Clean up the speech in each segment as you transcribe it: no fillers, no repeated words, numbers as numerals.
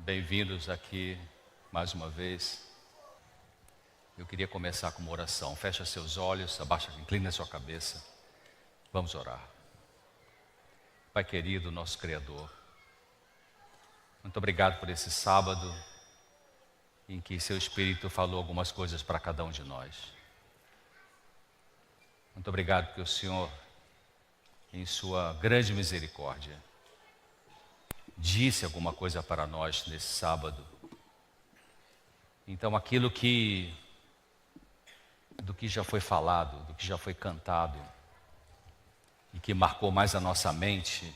Bem-vindos aqui mais uma vez. Eu queria começar com uma oração. Fecha seus olhos, inclina sua cabeça. Vamos orar. Pai querido, nosso Criador, muito obrigado por esse sábado em que seu Espírito falou algumas coisas para cada um de nós. Muito obrigado porque o Senhor, em sua grande misericórdia, disse alguma coisa para nós nesse sábado. Então do que já foi falado, do que já foi cantado e que marcou mais a nossa mente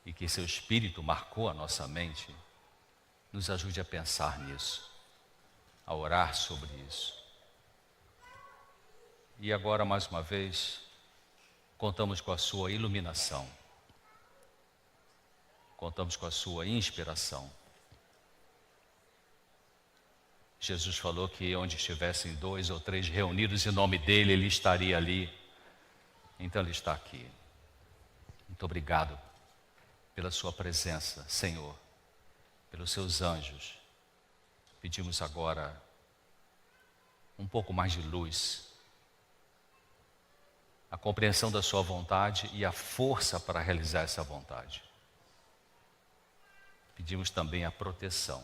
e que seu Espírito marcou a nossa mente, nos ajude a pensar nisso, a orar sobre isso. E agora, mais uma vez, contamos com a sua iluminação, contamos com a sua inspiração. Jesus falou que onde estivessem 2 ou 3 reunidos em nome dele, ele estaria ali. Então ele está aqui. Muito obrigado pela sua presença, Senhor, pelos seus anjos. Pedimos agora um pouco mais de luz, a compreensão da sua vontade e a força para realizar essa vontade. Pedimos também a proteção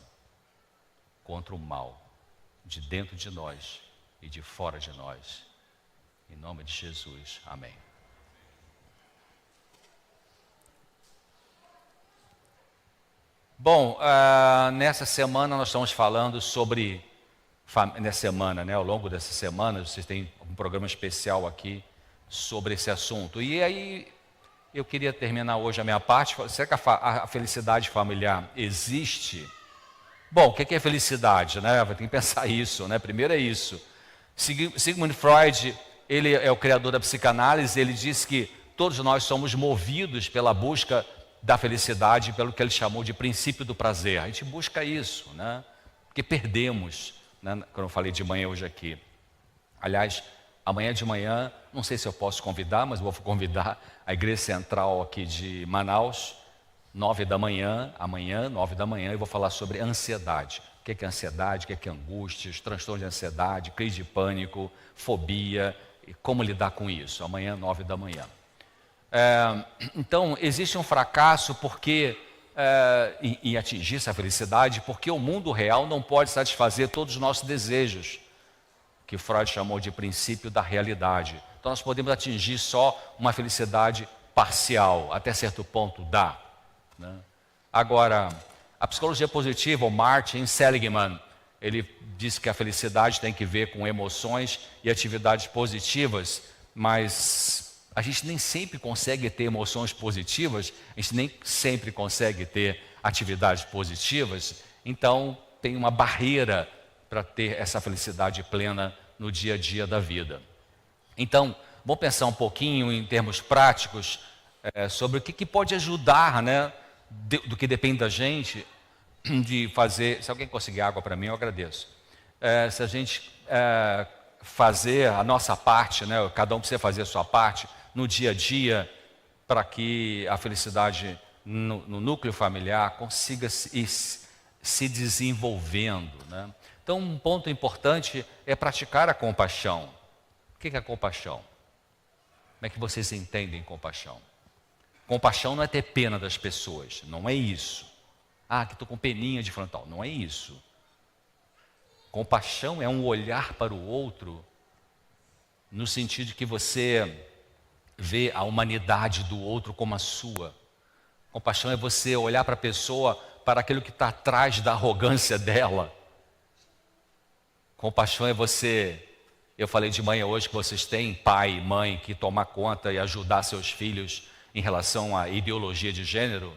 contra o mal, de dentro de nós e de fora de nós. Em nome de Jesus, amém. Bom, nessa semana nós estamos falando sobre, ao longo dessa semana, vocês têm um programa especial aqui sobre esse assunto. E aí, eu queria terminar hoje a minha parte. Será que a felicidade familiar existe? Bom, o que é felicidade, né? Tem que pensar isso, né? Primeiro é isso. Sigmund Freud, ele é o criador da psicanálise, ele diz que todos nós somos movidos pela busca da felicidade, pelo que ele chamou de princípio do prazer. A gente busca isso, né? Porque perdemos, né? Quando eu falei de manhã hoje aqui. Aliás, amanhã de manhã, não sei se eu posso convidar, mas vou convidar a Igreja Central aqui de Manaus, 9 da manhã, amanhã, 9 da manhã, eu vou falar sobre ansiedade. O que é ansiedade, o que é angústia, os transtornos de ansiedade, crise de pânico, fobia, e como lidar com isso. Amanhã, 9 da manhã. Então, existe um fracasso em atingir essa felicidade, porque o mundo real não pode satisfazer todos os nossos desejos, que Freud chamou de princípio da realidade. Então, nós podemos atingir só uma felicidade parcial, até certo ponto dá, né? Agora, a psicologia positiva, o Martin Seligman, ele diz que a felicidade tem que ver com emoções e atividades positivas, mas a gente nem sempre consegue ter emoções positivas, a gente nem sempre consegue ter atividades positivas, então tem uma barreira para ter essa felicidade plena no dia a dia da vida. Então, vamos pensar um pouquinho em termos práticos sobre o que pode ajudar, né, do que depende da gente, de fazer. Se alguém conseguir água para mim, eu agradeço. Se a gente fazer a nossa parte, né, cada um precisa fazer a sua parte no dia a dia, para que a felicidade no núcleo familiar consiga se desenvolvendo, né? Então, um ponto importante é praticar a compaixão. O que é a compaixão? Como é que vocês entendem compaixão? Compaixão não é ter pena das pessoas, não é isso. Que estou com peninha de frontal, não é isso. Compaixão é um olhar para o outro, no sentido de que você vê a humanidade do outro como a sua. Compaixão é você olhar para a pessoa, para aquilo que está atrás da arrogância dela. Compaixão é você... Eu falei de manhã hoje que vocês têm pai e mãe que tomar conta e ajudar seus filhos em relação à ideologia de gênero.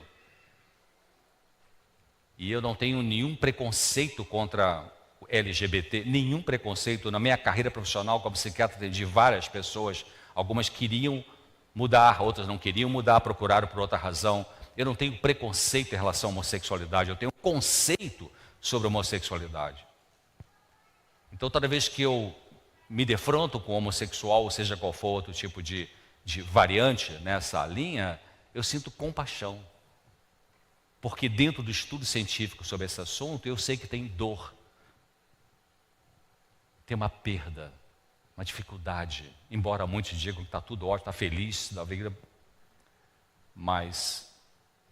E eu não tenho nenhum preconceito contra o LGBT, nenhum preconceito. Na minha carreira profissional como psiquiatra, atendi várias pessoas, algumas queriam mudar, outras não queriam mudar, procuraram por outra razão. Eu não tenho preconceito em relação à homossexualidade, eu tenho um conceito sobre a homossexualidade. Então, toda vez que eu me defronto com o homossexual, ou seja qual for outro tipo de variante nessa linha, eu sinto compaixão. Porque dentro do estudo científico sobre esse assunto, eu sei que tem dor, tem uma perda, uma dificuldade. Embora muitos digam que está tudo ótimo, está feliz, da vida, mas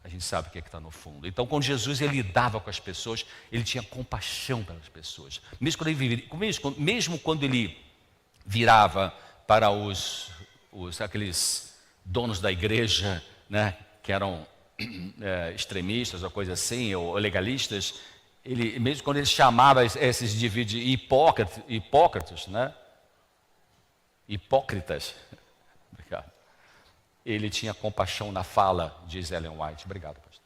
a gente sabe o que é que está no fundo. Então, quando Jesus ele lidava com as pessoas, ele tinha compaixão pelas pessoas. Mesmo quando ele virava para aqueles donos da igreja, né, que eram extremistas ou coisa assim, ou legalistas, mesmo quando ele chamava esses indivíduos de hipócritas, né? Hipócritas. Obrigado. Ele tinha compaixão na fala, diz Ellen White. Obrigado, pastor.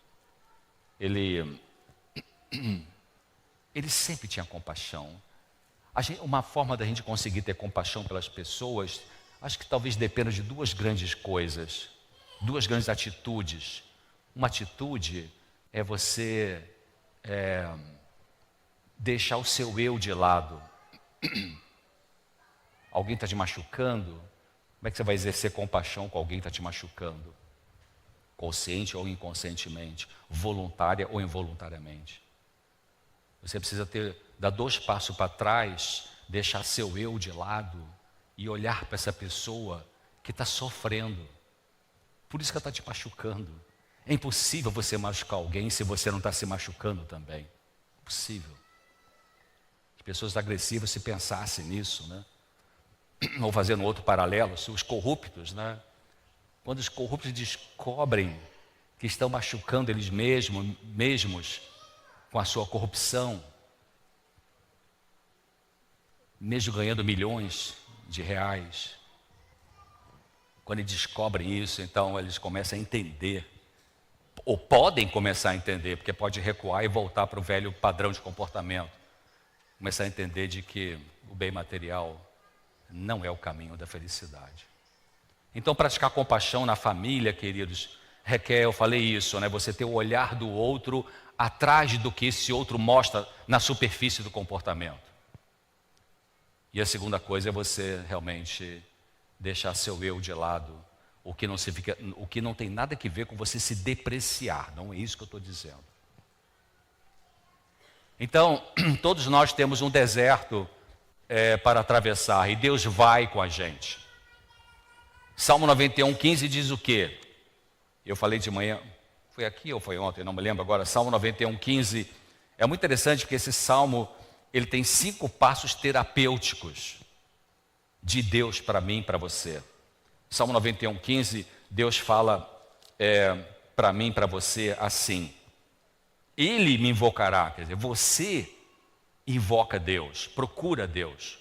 Ele sempre tinha compaixão. Uma forma da gente conseguir ter compaixão pelas pessoas, acho que talvez dependa de duas grandes coisas, duas grandes atitudes. Uma atitude é você deixar o seu eu de lado. Alguém está te machucando, como é que você vai exercer compaixão com alguém que está te machucando? Consciente ou inconscientemente, voluntária ou involuntariamente. Você precisa dar 2 passos para trás, deixar seu eu de lado e olhar para essa pessoa que está sofrendo. Por isso que ela está te machucando. É impossível você machucar alguém se você não está se machucando também. Impossível. As pessoas agressivas, se pensassem nisso, né? Ou fazendo outro paralelo, os corruptos, né? Quando os corruptos descobrem que estão machucando eles mesmos com a sua corrupção, mesmo ganhando milhões de reais, quando eles descobrem isso, então eles começam a entender, ou podem começar a entender, porque pode recuar e voltar para o velho padrão de comportamento, começar a entender de que o bem material não é o caminho da felicidade. Então, praticar compaixão na família, queridos, requer, eu falei isso, né? Você ter o olhar do outro atrás do que esse outro mostra na superfície do comportamento. E a segunda coisa é você realmente deixar seu eu de lado, o que não tem nada a ver com você se depreciar, não é isso que eu estou dizendo. Então, todos nós temos um deserto para atravessar, e Deus vai com a gente. Salmo 91:15 diz o quê? Eu falei de manhã, foi aqui ou foi ontem, não me lembro agora. Salmo 91:15 é muito interessante porque esse salmo ele tem 5 passos terapêuticos de Deus para mim e para você. Salmo 91:15, Deus fala para mim e para você assim: Ele me invocará, quer dizer, você invoca Deus, procura Deus.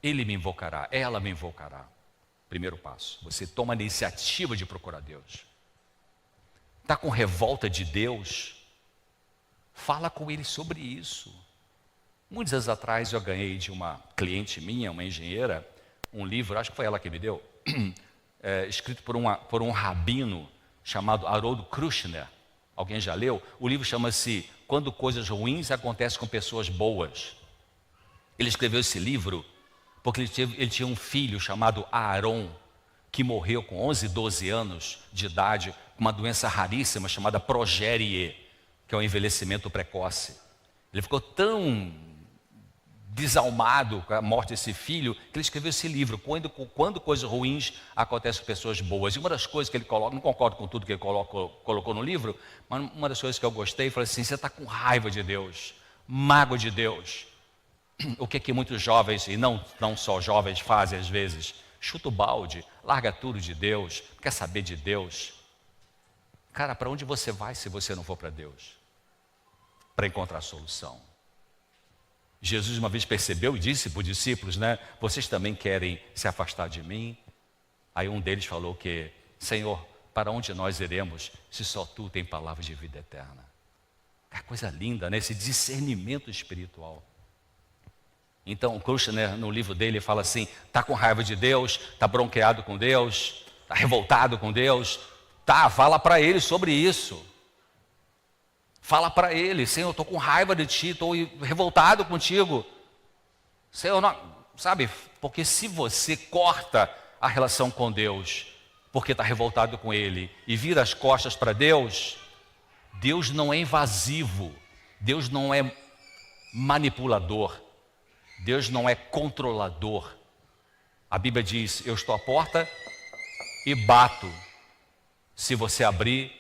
Ele me invocará, ela me invocará. Primeiro passo, você toma a iniciativa de procurar Deus. Está com revolta de Deus? Fala com Ele sobre isso. Muitos anos atrás eu ganhei de uma cliente minha, uma engenheira, um livro, acho que foi ela que me deu, escrito por um rabino chamado Harold Kushner. Alguém já leu? O livro chama-se Quando Coisas Ruins Acontecem com Pessoas Boas. Ele escreveu esse livro porque ele tinha um filho chamado Aaron, que morreu com 11, 12 anos de idade, com uma doença raríssima chamada progérie, que é o envelhecimento precoce. Ele ficou tão desalmado com a morte desse filho, que ele escreveu esse livro, Quando Coisas Ruins Acontecem com Pessoas Boas. E uma das coisas que ele coloca, não concordo com tudo que ele colocou no livro, mas uma das coisas que eu gostei, foi assim: você está com raiva de Deus, mágoa de Deus. O que muitos jovens, e não só jovens, fazem às vezes? Chuta o balde, larga tudo de Deus, quer saber de Deus. Cara, para onde você vai se você não for para Deus? Para encontrar a solução. Jesus uma vez percebeu e disse para os discípulos, né? Vocês também querem se afastar de mim? Aí um deles falou que: Senhor, para onde nós iremos se só Tu tem palavras de vida eterna? É coisa linda, né? Esse discernimento espiritual. Então o Kushner, no livro dele, fala assim: está com raiva de Deus, está bronqueado com Deus, está revoltado com Deus, fala para ele sobre isso. Fala para ele: Senhor, eu estou com raiva de Ti, estou revoltado contigo. Senhor, não, sabe, porque se você corta a relação com Deus, porque está revoltado com Ele, e vira as costas para Deus, Deus não é invasivo, Deus não é manipulador, Deus não é controlador. A Bíblia diz, eu estou à porta e bato. Se você abrir,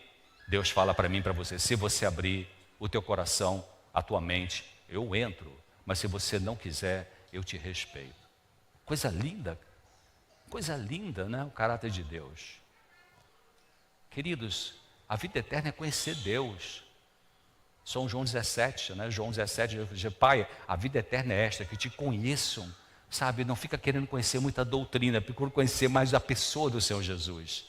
Deus fala para mim e para você, se você abrir o teu coração, a tua mente, eu entro. Mas se você não quiser, eu te respeito. Coisa linda, né? O caráter de Deus. Queridos, a vida eterna é conhecer Deus. São João 17, né? João 17, diz, Pai, a vida eterna é esta, que te conheçam, sabe? Não fica querendo conhecer muita doutrina, procura conhecer mais a pessoa do Senhor Jesus.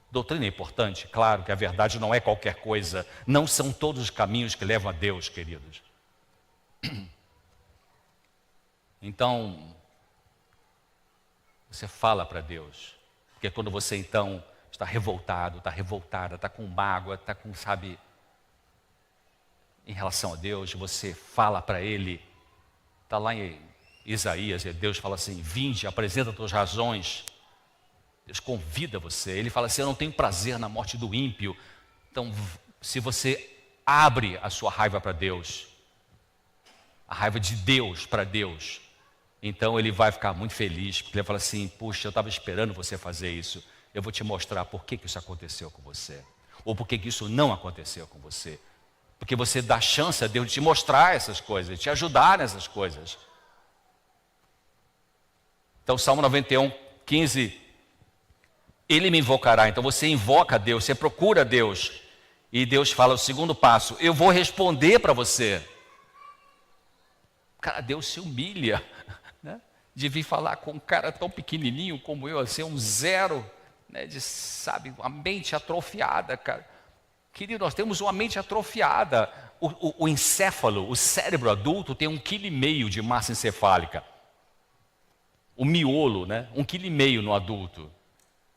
Doutrina é importante, claro que a verdade não é qualquer coisa, não são todos os caminhos que levam a Deus, queridos. Então, você fala para Deus, porque quando você então está revoltado, está revoltada, está com mágoa, está com, sabe, em relação a Deus, você fala para Ele, está lá em Isaías, e Deus fala assim, vinde, apresenta as tuas razões, Deus convida você, Ele fala assim, eu não tenho prazer na morte do ímpio. Então, se você abre a sua raiva para Deus, a raiva de Deus para Deus, então Ele vai ficar muito feliz, porque Ele vai falar assim, puxa, eu estava esperando você fazer isso, eu vou te mostrar por que isso aconteceu com você, ou por que isso não aconteceu com você, porque você dá chance a Deus de te mostrar essas coisas, de te ajudar nessas coisas. Então, Salmo 91, 15, Ele me invocará. Então você invoca a Deus, você procura a Deus, e Deus fala o segundo passo, eu vou responder para você. Cara, Deus se humilha, né? De vir falar com um cara tão pequenininho como eu, assim, um zero, né? De, sabe, uma mente atrofiada, cara. Querido, nós temos uma mente atrofiada. O encéfalo, o cérebro adulto tem 1,5 kg de massa encefálica. O miolo, né? 1,5 kg no adulto.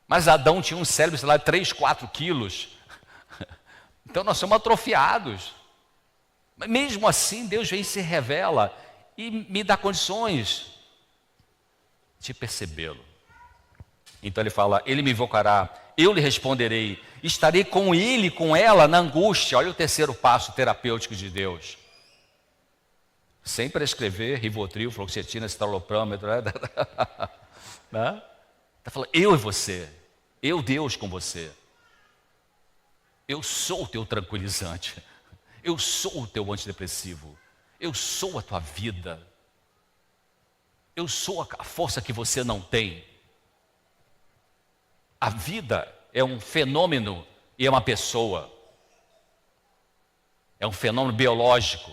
Mas Adão tinha um cérebro, sei lá, de 3, 4 quilos. Então nós somos atrofiados. Mas mesmo assim, Deus vem e se revela e me dá condições de percebê-lo. Então ele fala, Ele me invocará, eu lhe responderei, estarei com ele, com ela na angústia. Olha o terceiro passo terapêutico de Deus. Sem prescrever Rivotril, fluoxetina, citalopram, né? Está falando, eu e você, eu Deus com você. Eu sou o teu tranquilizante, eu sou o teu antidepressivo, eu sou a tua vida, eu sou a força que você não tem. A vida é um fenômeno e é uma pessoa. É um fenômeno biológico,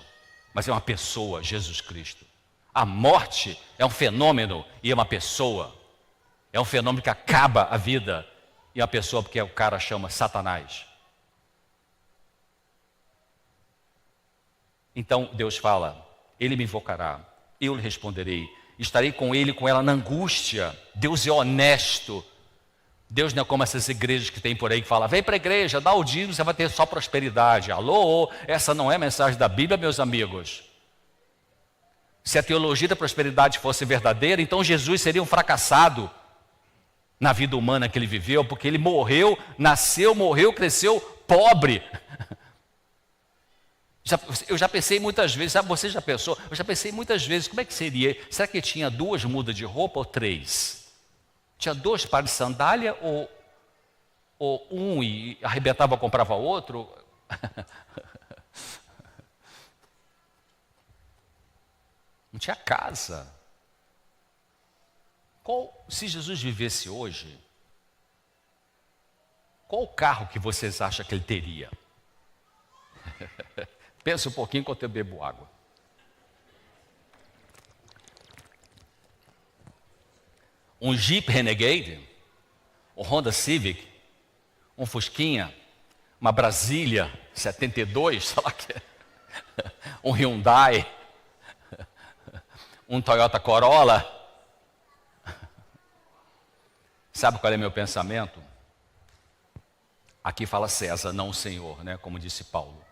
mas é uma pessoa, Jesus Cristo. A morte é um fenômeno e é uma pessoa. É um fenômeno que acaba a vida e a pessoa, porque o cara chama Satanás. Então Deus fala, Ele me invocará, eu lhe responderei, estarei com ele, com ela na angústia. Deus é honesto. Deus não é como essas igrejas que tem por aí que fala, vem para a igreja, dá o dízimo, você vai ter só prosperidade. Alô, essa não é a mensagem da Bíblia, meus amigos. Se a teologia da prosperidade fosse verdadeira, então Jesus seria um fracassado na vida humana que ele viveu, porque ele morreu, nasceu, morreu, cresceu pobre. Eu já pensei muitas vezes, sabe, você já pensou? Eu já pensei muitas vezes, como é que seria? Será que tinha 2 mudas de roupa ou 3? Tinha 2 pares de sandália ou um e arrebentava, comprava outro? Não tinha casa. Se Jesus vivesse hoje, qual o carro que vocês acham que ele teria? Pensa um pouquinho enquanto eu bebo água. Um Jeep Renegade, um Honda Civic, um Fusquinha, uma Brasília 72, sei lá que é, um Hyundai, um Toyota Corolla. Sabe qual é meu pensamento? Aqui fala César, não o Senhor, né? Como disse Paulo.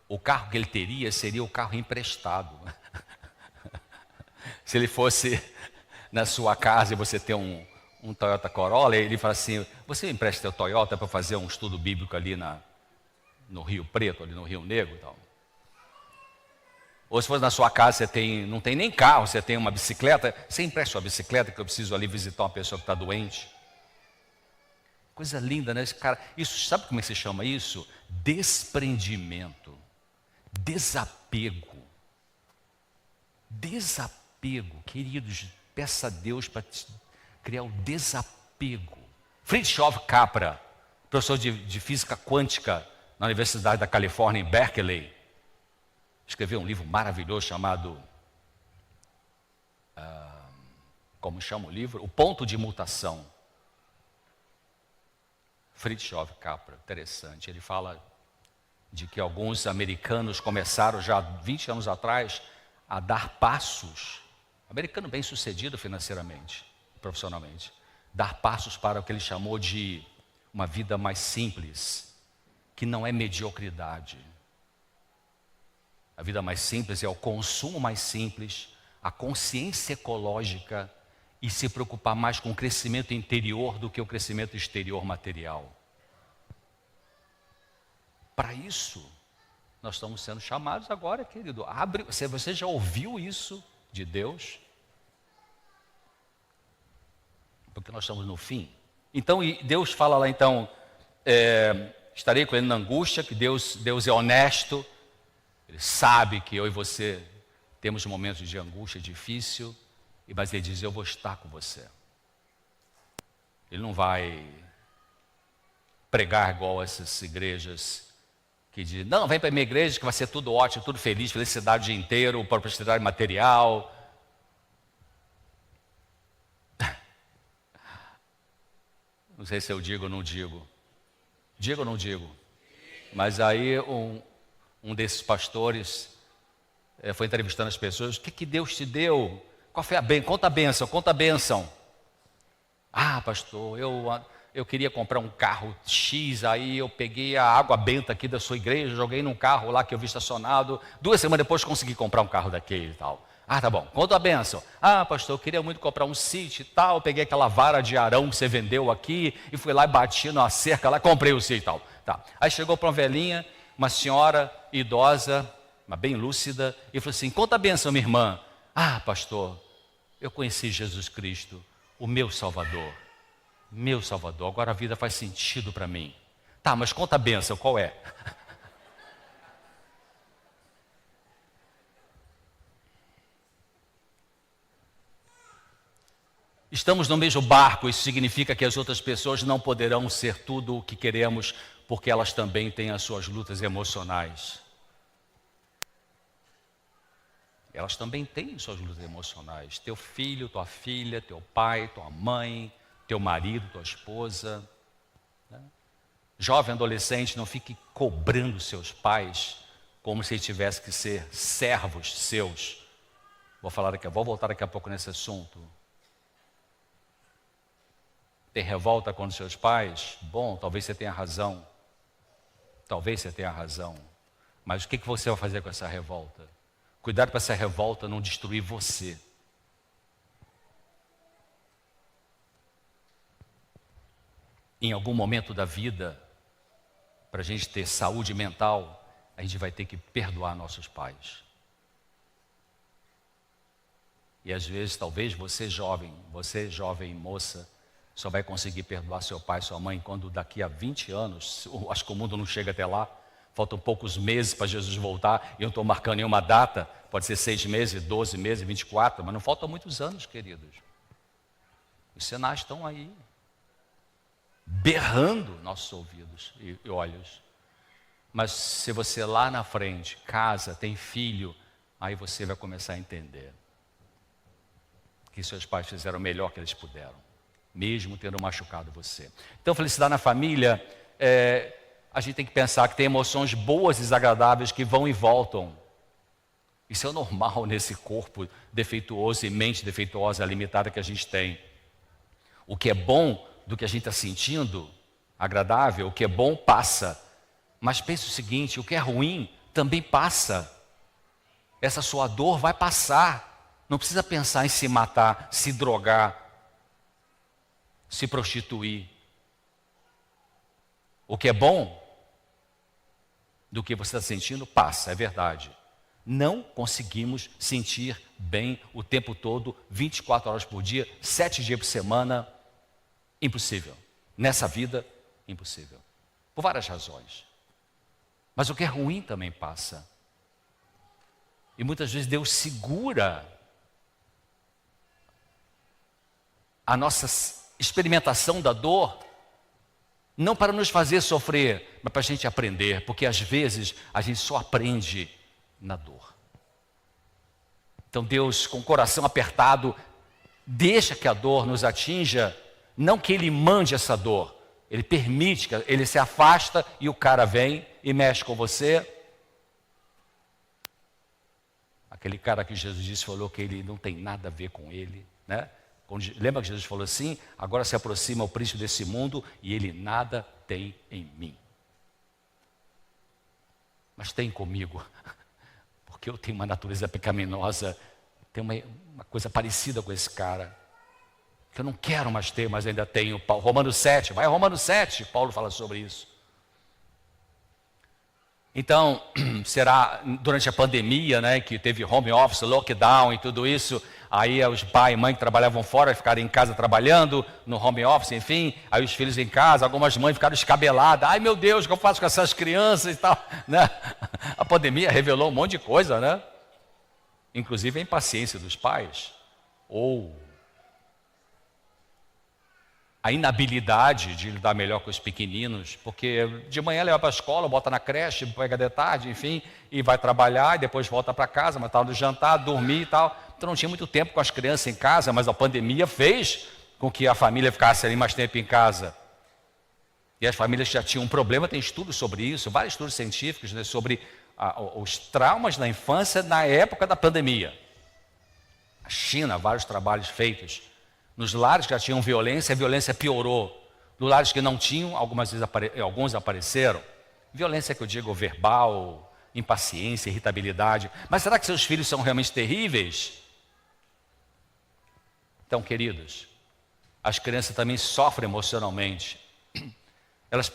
O carro que ele teria seria o carro emprestado. Se ele fosse na sua casa e você tem um Toyota Corolla, ele fala assim, você me empresta teu Toyota para fazer um estudo bíblico ali no Rio Preto, ali no Rio Negro e tal. Ou se for na sua casa, não tem nem carro, você tem uma bicicleta, você empresta sua bicicleta que eu preciso ali visitar uma pessoa que está doente. Coisa linda, né? Esse cara, isso, sabe como é que se chama isso? Desprendimento, desapego. Desapego, queridos, peça a Deus para criar o desapego. Fritjof Capra, professor de física quântica na Universidade da Califórnia, em Berkeley, escreveu um livro maravilhoso chamado, como chama o livro? O Ponto de Mutação. Fritjof Capra, interessante. Ele fala de que alguns americanos começaram já 20 anos atrás a dar passos, americano bem sucedido financeiramente, profissionalmente, dar passos para o que ele chamou de uma vida mais simples, que não é mediocridade. A vida mais simples é o consumo mais simples, a consciência ecológica e se preocupar mais com o crescimento interior do que o crescimento exterior material. Para isso, nós estamos sendo chamados agora, querido. Você já ouviu isso de Deus? Porque nós estamos no fim. Então, Deus fala lá então, estarei com ele na angústia, que Deus é honesto. Ele sabe que eu e você temos momentos de angústia difícil, mas ele diz, eu vou estar com você. Ele não vai pregar igual essas igrejas que dizem, não, vem para a minha igreja que vai ser tudo ótimo, tudo feliz, felicidade o dia inteiro, prosperidade material. Não sei se eu digo ou não digo. Digo ou não digo? Mas aí um desses pastores foi entrevistando as pessoas, o que Deus te deu? Qual foi a bênção? Conta a bênção, conta a bênção. Ah, pastor, eu queria comprar um carro X, aí eu peguei a água benta aqui da sua igreja, joguei num carro lá que eu vi estacionado, 2 semanas depois consegui comprar um carro daquele e tal. Ah, tá bom, conta a bênção. Ah, pastor, eu queria muito comprar um sítio e tal, peguei aquela vara de arão que você vendeu aqui, e fui lá e bati numa cerca lá, comprei o sítio e tal. Tá. Aí chegou para uma velhinha, uma senhora idosa, mas bem lúcida, e falou assim, conta a bênção, minha irmã. Ah, pastor, eu conheci Jesus Cristo, o meu Salvador, agora a vida faz sentido para mim. Tá, mas conta a bênção, qual é? Estamos no mesmo barco, isso significa que as outras pessoas não poderão ser tudo o que queremos, porque elas também têm as suas lutas emocionais. Elas também têm suas lutas emocionais. Teu filho, tua filha, teu pai, tua mãe, teu marido, tua esposa. Né? Jovem adolescente, não fique cobrando seus pais como se tivesse que ser servos seus. Vou voltar daqui a pouco nesse assunto. Tem revolta contra seus pais? Bom, talvez você tenha razão. Mas o que você vai fazer com essa revolta? Cuidado para essa revolta não destruir você. Em algum momento da vida, para a gente ter saúde mental, a gente vai ter que perdoar nossos pais. E às vezes, talvez você jovem moça, só vai conseguir perdoar seu pai e sua mãe quando daqui a 20 anos, acho que o mundo não chega até lá, faltam poucos meses para Jesus voltar, e eu não estou marcando nenhuma data, pode ser 6 meses, 12 meses, 24, mas não faltam muitos anos, queridos. Os sinais estão aí, berrando nossos ouvidos e olhos. Mas se você lá na frente, casa, tem filho, aí você vai começar a entender que seus pais fizeram o melhor que eles puderam, mesmo tendo machucado você. Então, felicidade na família, a gente tem que pensar que tem emoções boas e desagradáveis que vão e voltam. Isso é normal nesse corpo defeituoso e mente defeituosa, limitada que a gente tem. O que é bom do que a gente está sentindo, agradável, o que é bom passa. Mas pense o seguinte, o que é ruim também passa. Essa sua dor vai passar. Não precisa pensar em se matar, se drogar, se prostituir. O que é bom do que você está sentindo, passa, é verdade. Não conseguimos sentir bem o tempo todo, 24 horas por dia, 7 dias por semana. Impossível. Nessa vida, impossível. Por várias razões. Mas o que é ruim também passa. E muitas vezes Deus segura a nossa experimentação da dor, não para nos fazer sofrer, mas para a gente aprender, porque às vezes a gente só aprende na dor. Então Deus, com o coração apertado, deixa que a dor nos atinja, não que Ele mande essa dor, Ele permite, que Ele se afasta e o cara vem e mexe com você. Aquele cara que Jesus disse, falou que ele não tem nada a ver com ele, né? Lembra que Jesus falou assim, agora se aproxima o príncipe desse mundo e ele nada tem em mim. Mas tem comigo, porque eu tenho uma natureza pecaminosa, tenho uma coisa parecida com esse cara, que eu não quero mais ter, mas ainda tenho. Romanos 7, vai Romanos 7, Paulo fala sobre isso. Então, será durante a pandemia, né, que teve home office, lockdown e tudo isso, aí os pai e mãe que trabalhavam fora ficaram em casa trabalhando, no home office, enfim, aí os filhos em casa, algumas mães ficaram escabeladas, ai meu Deus, o que eu faço com essas crianças e tal, né? A pandemia revelou um monte de coisa, né? Inclusive a impaciência dos pais, ou a inabilidade de lidar melhor com os pequeninos, porque de manhã leva para a escola, bota na creche, pega de tarde, enfim, e vai trabalhar, e depois volta para casa, mas estava no jantar, dormir e tal. Então não tinha muito tempo com as crianças em casa, mas a pandemia fez com que a família ficasse ali mais tempo em casa. E as famílias já tinham um problema, tem estudos sobre isso, vários estudos científicos, né, sobre os traumas na infância na época da pandemia. A China, vários trabalhos feitos. Nos lares que já tinham violência, a violência piorou. Nos lares que não tinham, alguns apareceram. Violência que eu digo verbal, impaciência, irritabilidade. Mas será que seus filhos são realmente terríveis? Então, queridos, as crianças também sofrem emocionalmente. Elas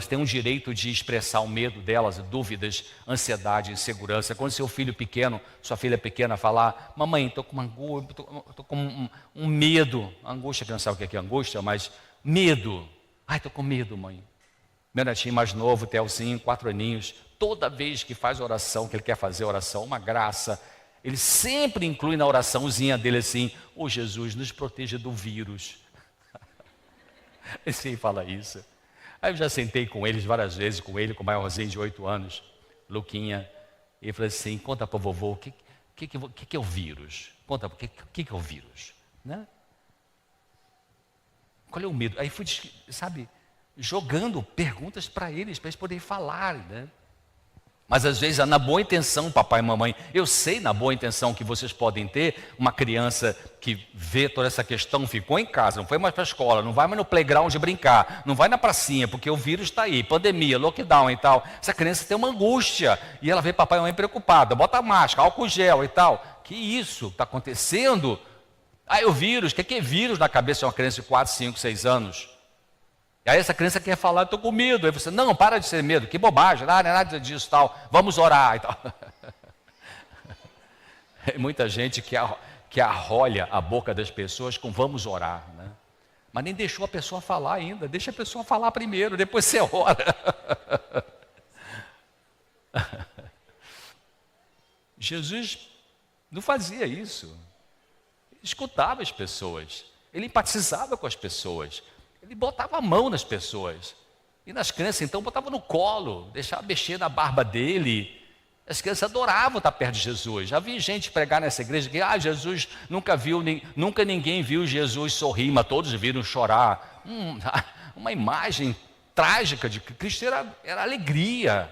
têm um direito de expressar o medo delas, dúvidas, ansiedade, insegurança. Quando seu filho pequeno, sua filha pequena falar, mamãe, estou com uma angústia, estou com um medo. Angústia, que não sabe o que é angústia, mas medo. Ai, estou com medo, mãe. Meu netinho mais novo, Telzinho, 4 aninhos, toda vez que faz oração, que ele quer fazer oração, uma graça, ele sempre inclui na oraçãozinha dele assim, ô Jesus, nos proteja do vírus. Ele sempre fala isso. Aí eu já sentei com eles várias vezes, com ele, com o maiorzinho de 8 anos, Luquinha, e falei assim, conta para o vovô, o que é o vírus? Conta, o que é o vírus? Né? Qual é o medo? Aí fui, sabe, jogando perguntas para eles poderem falar, né? Mas às vezes, na boa intenção, papai e mamãe, eu sei na boa intenção que vocês podem ter, uma criança que vê toda essa questão, ficou em casa, não foi mais para a escola, não vai mais no playground brincar, não vai na pracinha, porque o vírus está aí, pandemia, lockdown e tal. Essa criança tem uma angústia, e ela vê papai e mamãe preocupada, bota máscara, álcool gel e tal. Que isso está acontecendo? Aí o vírus, o que é vírus na cabeça de uma criança de 4, 5, 6 anos? E aí essa criança quer falar, estou com medo. Aí você, não, para de ser medo, que bobagem, não é nada disso, tal, vamos orar e tal. Tem muita gente que arrolha a boca das pessoas com vamos orar, né? Mas nem deixou a pessoa falar ainda, deixa a pessoa falar primeiro, depois você ora. Jesus não fazia isso, ele escutava as pessoas, ele empatizava com as pessoas. Ele botava a mão nas pessoas. E nas crianças, então, botava no colo, deixava mexer na barba dele. As crianças adoravam estar perto de Jesus. Já vi gente pregar nessa igreja que, Jesus nunca ninguém viu Jesus sorrir, mas todos viram chorar. Uma imagem trágica de Cristo era alegria.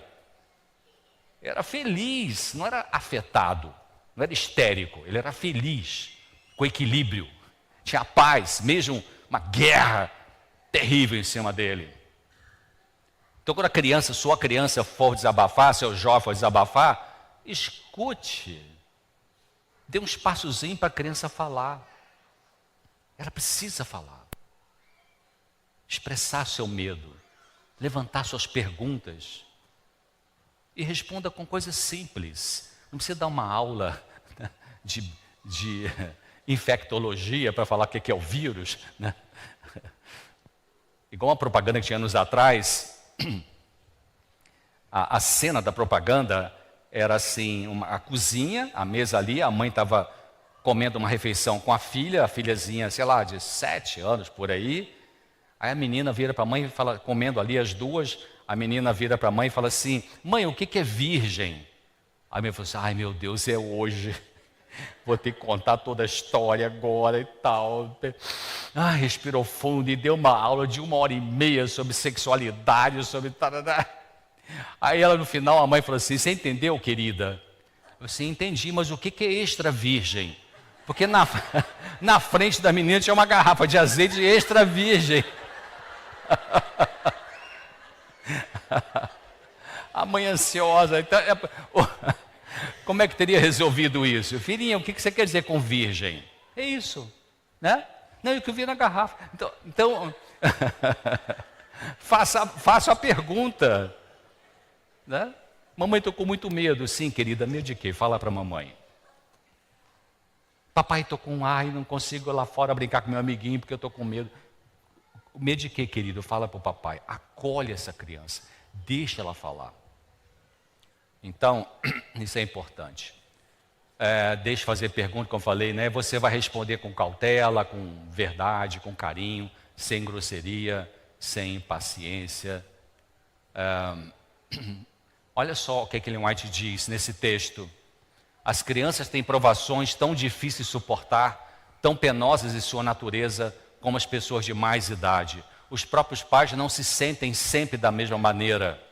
Era feliz, não era afetado, não era histérico. Ele era feliz, com equilíbrio. Tinha paz, mesmo uma guerra terrível em cima dele. Então quando sua criança for desabafar, seu jovem for desabafar, escute. Dê um espaçozinho para a criança falar. Ela precisa falar. Expressar seu medo. Levantar suas perguntas. E responda com coisas simples. Não precisa dar uma aula de infectologia para falar o que é o vírus, né? Igual uma propaganda que tinha anos atrás, a cena da propaganda era assim, a cozinha, a mesa ali, a mãe estava comendo uma refeição com a filhazinha, sei lá, de 7 anos por aí. Aí a menina vira para a mãe e fala, comendo ali as duas, a menina vira para a mãe e fala assim, mãe, o que é virgem? Aí a mãe falou assim, ai meu Deus, é hoje. Vou ter que contar toda a história agora e tal. Respirou fundo e deu uma aula de 1h30 sobre sexualidade, sobre... Aí ela no final, a mãe falou assim, você entendeu, querida? Eu assim, entendi, mas o que é extra virgem? Porque na frente da menina tinha uma garrafa de azeite extra virgem. A mãe ansiosa, então... Como é que teria resolvido isso? Filhinha, o que você quer dizer com virgem? É isso, né? Não, eu que vi na garrafa. Então faça a pergunta, né? Mamãe, estou com muito medo. Sim, querida, medo de quê? Fala para a mamãe. Papai, estou com não consigo ir lá fora brincar com meu amiguinho porque eu estou com medo. Medo de quê, querido? Fala para o papai. Acolhe essa criança, deixa ela falar. Então, isso é importante. Deixe fazer pergunta, como eu falei, né? Você vai responder com cautela, com verdade, com carinho, sem grosseria, sem impaciência. Olha só o que Ellen White diz nesse texto. As crianças têm provações tão difíceis de suportar, tão penosas em sua natureza, como as pessoas de mais idade. Os próprios pais não se sentem sempre da mesma maneira.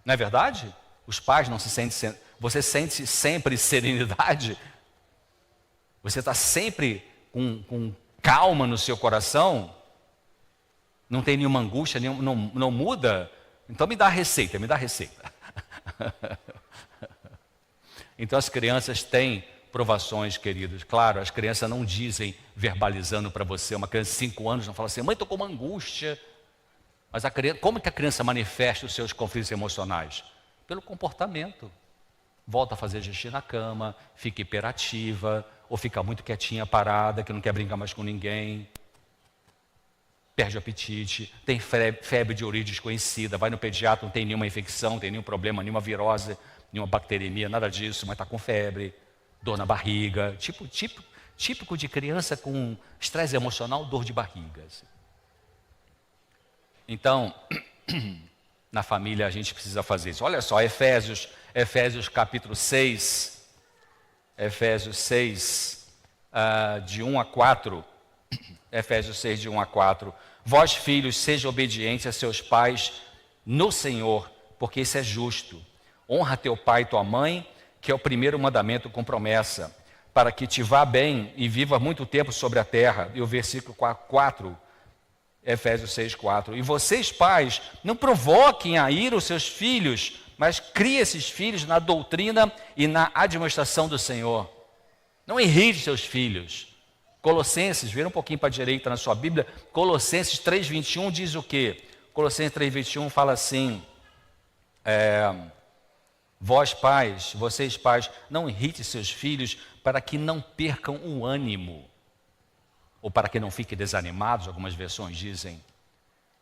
Não é verdade? Os pais não se sentem... Você sente sempre serenidade? Você está sempre com calma no seu coração? Não tem nenhuma angústia, não muda? Então me dá a receita, me dá a receita. Então as crianças têm provações, queridos. Claro, as crianças não dizem, verbalizando para você. Uma criança de 5 anos não fala assim, mãe, estou com uma angústia. Mas como que a criança manifesta os seus conflitos emocionais? Pelo comportamento. Volta a fazer xixi na cama, fica hiperativa, ou fica muito quietinha, parada, que não quer brincar mais com ninguém. Perde o apetite, tem febre de origem desconhecida, vai no pediatra, não tem nenhuma infecção, não tem nenhum problema, nenhuma virose, nenhuma bacteremia, nada disso, mas está com febre, dor na barriga, típico de criança com estresse emocional, dor de barriga. Assim. Então, na família a gente precisa fazer isso. Olha só, Efésios capítulo 6, Efésios 6, de 1 a 4, Efésios 6, de 1 a 4. Vós, filhos, sejam obedientes a seus pais no Senhor, porque isso é justo. Honra teu pai e tua mãe, que é o primeiro mandamento com promessa, para que te vá bem e viva muito tempo sobre a terra. E o versículo 4, Efésios 6, 4. E vocês, pais, não provoquem a ira os seus filhos, mas criem esses filhos na doutrina e na administração do Senhor. Não irrite seus filhos. Colossenses, vira um pouquinho para a direita na sua Bíblia, Colossenses 3,21 diz o quê? Colossenses 3,21 fala assim, vocês pais, não irritem seus filhos para que não percam o ânimo, ou para que não fiquem desanimados, algumas versões dizem.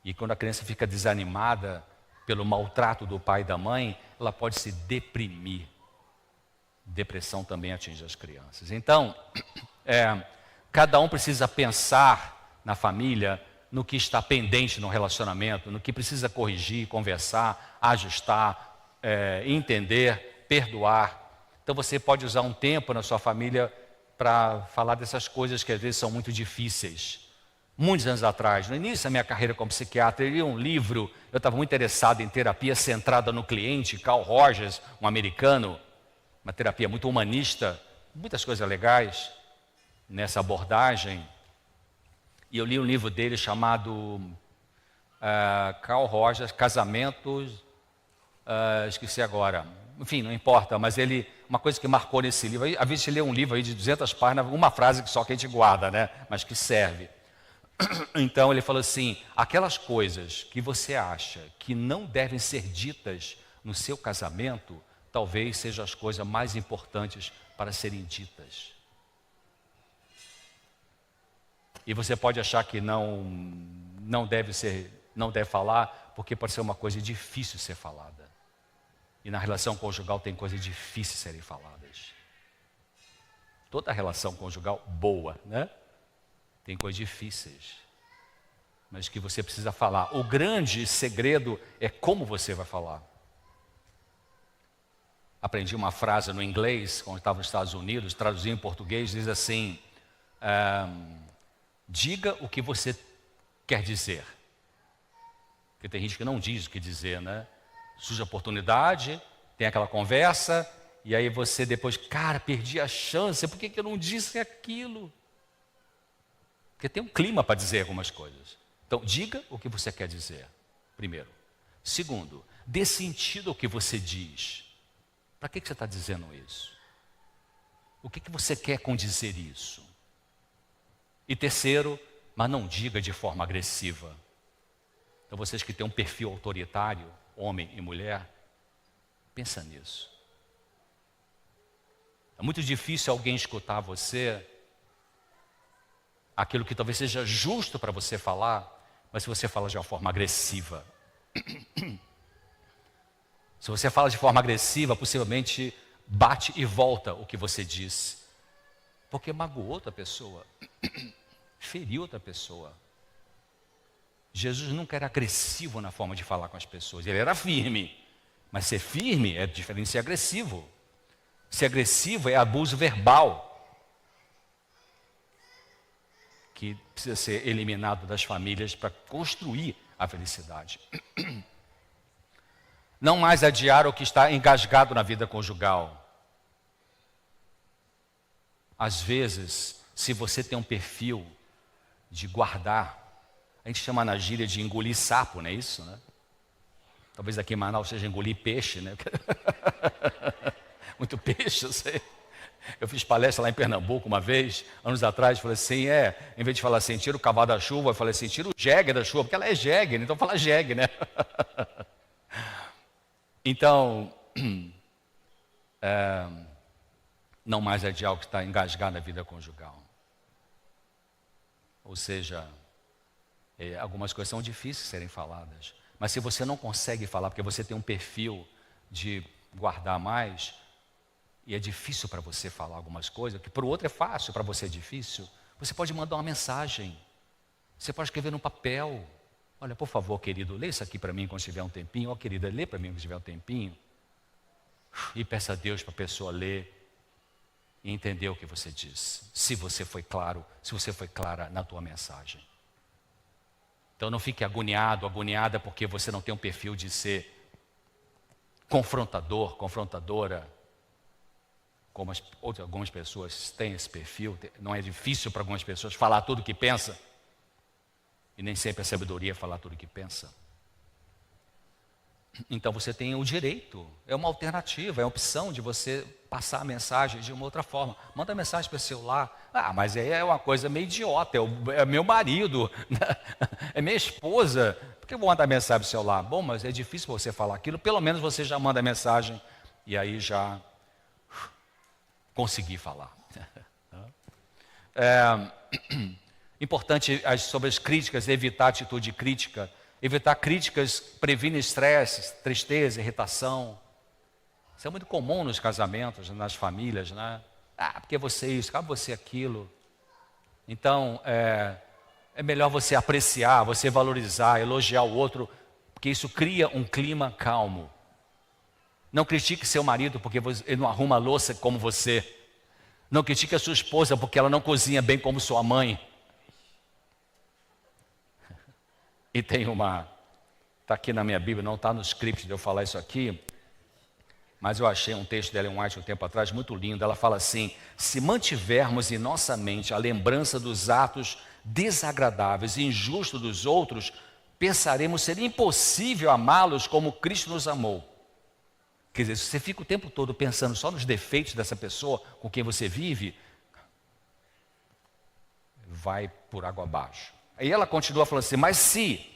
E quando a criança fica desanimada pelo maltrato do pai e da mãe, ela pode se deprimir. Depressão também atinge as crianças. Então, cada um precisa pensar na família, no que está pendente no relacionamento, no que precisa corrigir, conversar, ajustar, entender, perdoar. Então você pode usar um tempo na sua família para falar dessas coisas que às vezes são muito difíceis. Muitos anos atrás, no início da minha carreira como psiquiatra, eu li um livro, eu estava muito interessado em terapia centrada no cliente, Carl Rogers, um americano, uma terapia muito humanista, muitas coisas legais nessa abordagem. E eu li um livro dele chamado Carl Rogers, Casamentos, esqueci agora, enfim, não importa, mas uma coisa que marcou nesse livro, às vezes você lê um livro aí de 200 páginas, uma frase que só que a gente guarda, né? Mas que serve. Então ele falou assim, aquelas coisas que você acha que não devem ser ditas, no seu casamento, talvez sejam as coisas mais importantes para serem ditas. E você pode achar que não deve falar, porque pode ser uma coisa difícil ser falada. E na relação conjugal tem coisas difíceis serem faladas. Toda relação conjugal boa, né? Tem coisas difíceis, mas que você precisa falar. O grande segredo é como você vai falar. Aprendi uma frase no inglês, quando estava nos Estados Unidos, traduzi em português, diz assim: diga o que você quer dizer. Porque tem gente que não diz o que dizer, né? Surge a oportunidade, tem aquela conversa, e aí você depois, cara, perdi a chance, por que eu não disse aquilo? Porque tem um clima para dizer algumas coisas. Então, diga o que você quer dizer, primeiro. Segundo, dê sentido ao que você diz. Para que você está dizendo isso? O que você quer com dizer isso? E terceiro, mas não diga de forma agressiva. Então, vocês que têm um perfil autoritário, homem e mulher, pensa nisso. É muito difícil alguém escutar você, aquilo que talvez seja justo para você falar, mas se você fala de uma forma agressiva. Se você fala de forma agressiva, possivelmente bate e volta o que você disse. Porque magoou outra pessoa, feriu outra pessoa. Jesus nunca era agressivo na forma de falar com as pessoas, ele era firme. Mas ser firme é diferente de ser agressivo. Ser agressivo é abuso verbal, que precisa ser eliminado das famílias para construir a felicidade. Não mais adiar o que está engasgado na vida conjugal. Às vezes, se você tem um perfil de guardar, a gente chama na gíria de engolir sapo, não é isso, né? Talvez aqui em Manaus seja engolir peixe, né? Muito peixe, eu sei. Eu fiz palestra lá em Pernambuco uma vez, anos atrás, falei assim, em vez de falar assim, tira o cavalo da chuva, eu falei assim, tira o jegue da chuva, porque ela é jegue, então fala jegue, né? Então, não mais adiar o que está engasgado na vida conjugal. Ou seja, algumas coisas são difíceis de serem faladas. Mas se você não consegue falar, porque você tem um perfil de guardar mais, e é difícil para você falar algumas coisas, que para o outro é fácil, para você é difícil, você pode mandar uma mensagem. Você pode escrever no papel. Olha, por favor, querido, lê isso aqui para mim quando tiver um tempinho. Ó, querida, lê para mim quando tiver um tempinho. E peça a Deus para a pessoa ler e entender o que você diz. Se você foi claro, se você foi clara na tua mensagem. Então não fique agoniado, agoniada, porque você não tem um perfil de ser confrontador, confrontadora. Como algumas pessoas têm esse perfil, não é difícil para algumas pessoas falar tudo o que pensa. E nem sempre a sabedoria é falar tudo o que pensa. Então você tem o direito, é uma alternativa, é uma opção de você passar a mensagem de uma outra forma. Manda mensagem para o celular. Ah, mas aí é uma coisa meio idiota, é meu marido, é minha esposa. Por que eu vou mandar mensagem para o celular? Bom, mas é difícil você falar aquilo, pelo menos você já manda mensagem e aí já consegui falar. Importante sobre as críticas, evitar atitude crítica. Evitar críticas previne estresse, tristeza, irritação. Isso é muito comum nos casamentos, nas famílias, né? Ah, porque você isso, ah, você aquilo. Então, é melhor você apreciar, você valorizar, elogiar o outro, porque isso cria um clima calmo. Não critique seu marido porque ele não arruma a louça como você. Não critique a sua esposa porque ela não cozinha bem como sua mãe. E tem está aqui na minha Bíblia, não está no script de eu falar isso aqui, mas eu achei um texto dela em White um tempo atrás, muito lindo. Ela fala assim: se mantivermos em nossa mente a lembrança dos atos desagradáveis e injustos dos outros, pensaremos ser impossível amá-los como Cristo nos amou. Quer dizer, se você fica o tempo todo pensando só nos defeitos dessa pessoa com quem você vive, vai por água abaixo. Aí ela continua falando assim, mas se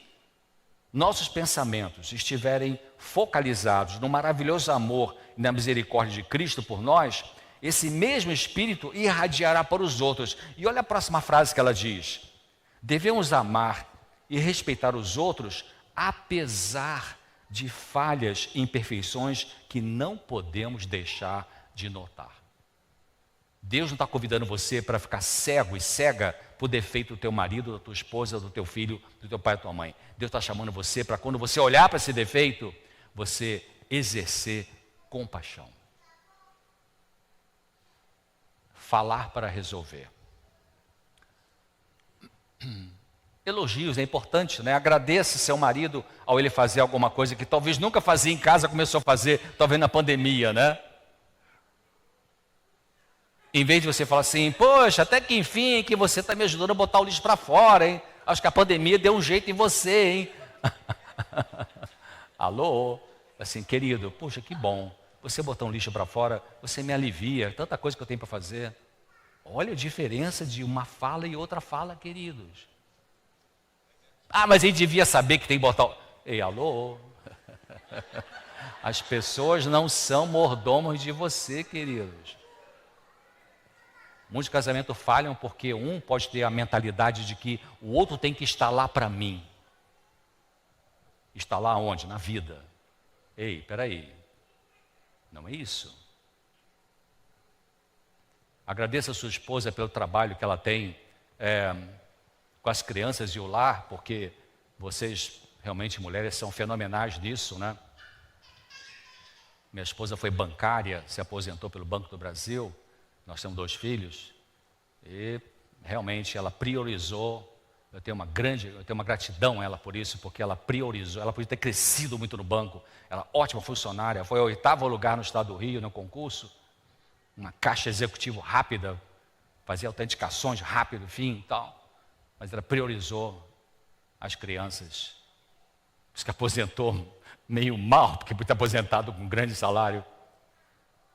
nossos pensamentos estiverem focalizados no maravilhoso amor e na misericórdia de Cristo por nós, esse mesmo Espírito irradiará para os outros. E olha a próxima frase que ela diz: devemos amar e respeitar os outros, apesar de falhas e imperfeições que não podemos deixar de notar. Deus não está convidando você para ficar cego e cega por defeito do teu marido, da tua esposa, do teu filho, do teu pai e da tua mãe. Deus está chamando você para, quando você olhar para esse defeito, você exercer compaixão. Falar para resolver. Elogios é importante, né? Agradeça seu marido ao ele fazer alguma coisa que talvez nunca fazia em casa, começou a fazer, talvez na pandemia, né? Em vez de você falar assim, poxa, até que enfim que você está me ajudando a botar o lixo para fora, hein? Acho que a pandemia deu um jeito em você, hein? Alô? Assim, querido, poxa, que bom. Você botar um lixo para fora, você me alivia, tanta coisa que eu tenho para fazer. Olha a diferença de uma fala e outra fala, queridos. Ah, mas ele devia saber que tem que botar... Ei, alô? As pessoas não são mordomos de você, queridos. Muitos casamentos falham porque um pode ter a mentalidade de que o outro tem que estar lá para mim. Está lá onde? Na vida. Ei, peraí. Não é isso. Agradeça a sua esposa pelo trabalho que ela tem com as crianças e o lar, porque vocês, realmente, mulheres, são fenomenais nisso, né? Minha esposa foi bancária, se aposentou pelo Banco do Brasil. Nós temos 2 filhos e realmente ela priorizou. Eu tenho uma gratidão a ela por isso, porque ela priorizou. Ela podia ter crescido muito no banco. Ela é ótima funcionária, foi ao 8º lugar no estado do Rio no concurso. Uma caixa executiva rápida, fazia autenticações rápido, enfim, tal. Mas ela priorizou as crianças. Por isso que aposentou meio mal, porque podia ter aposentado com um grande salário.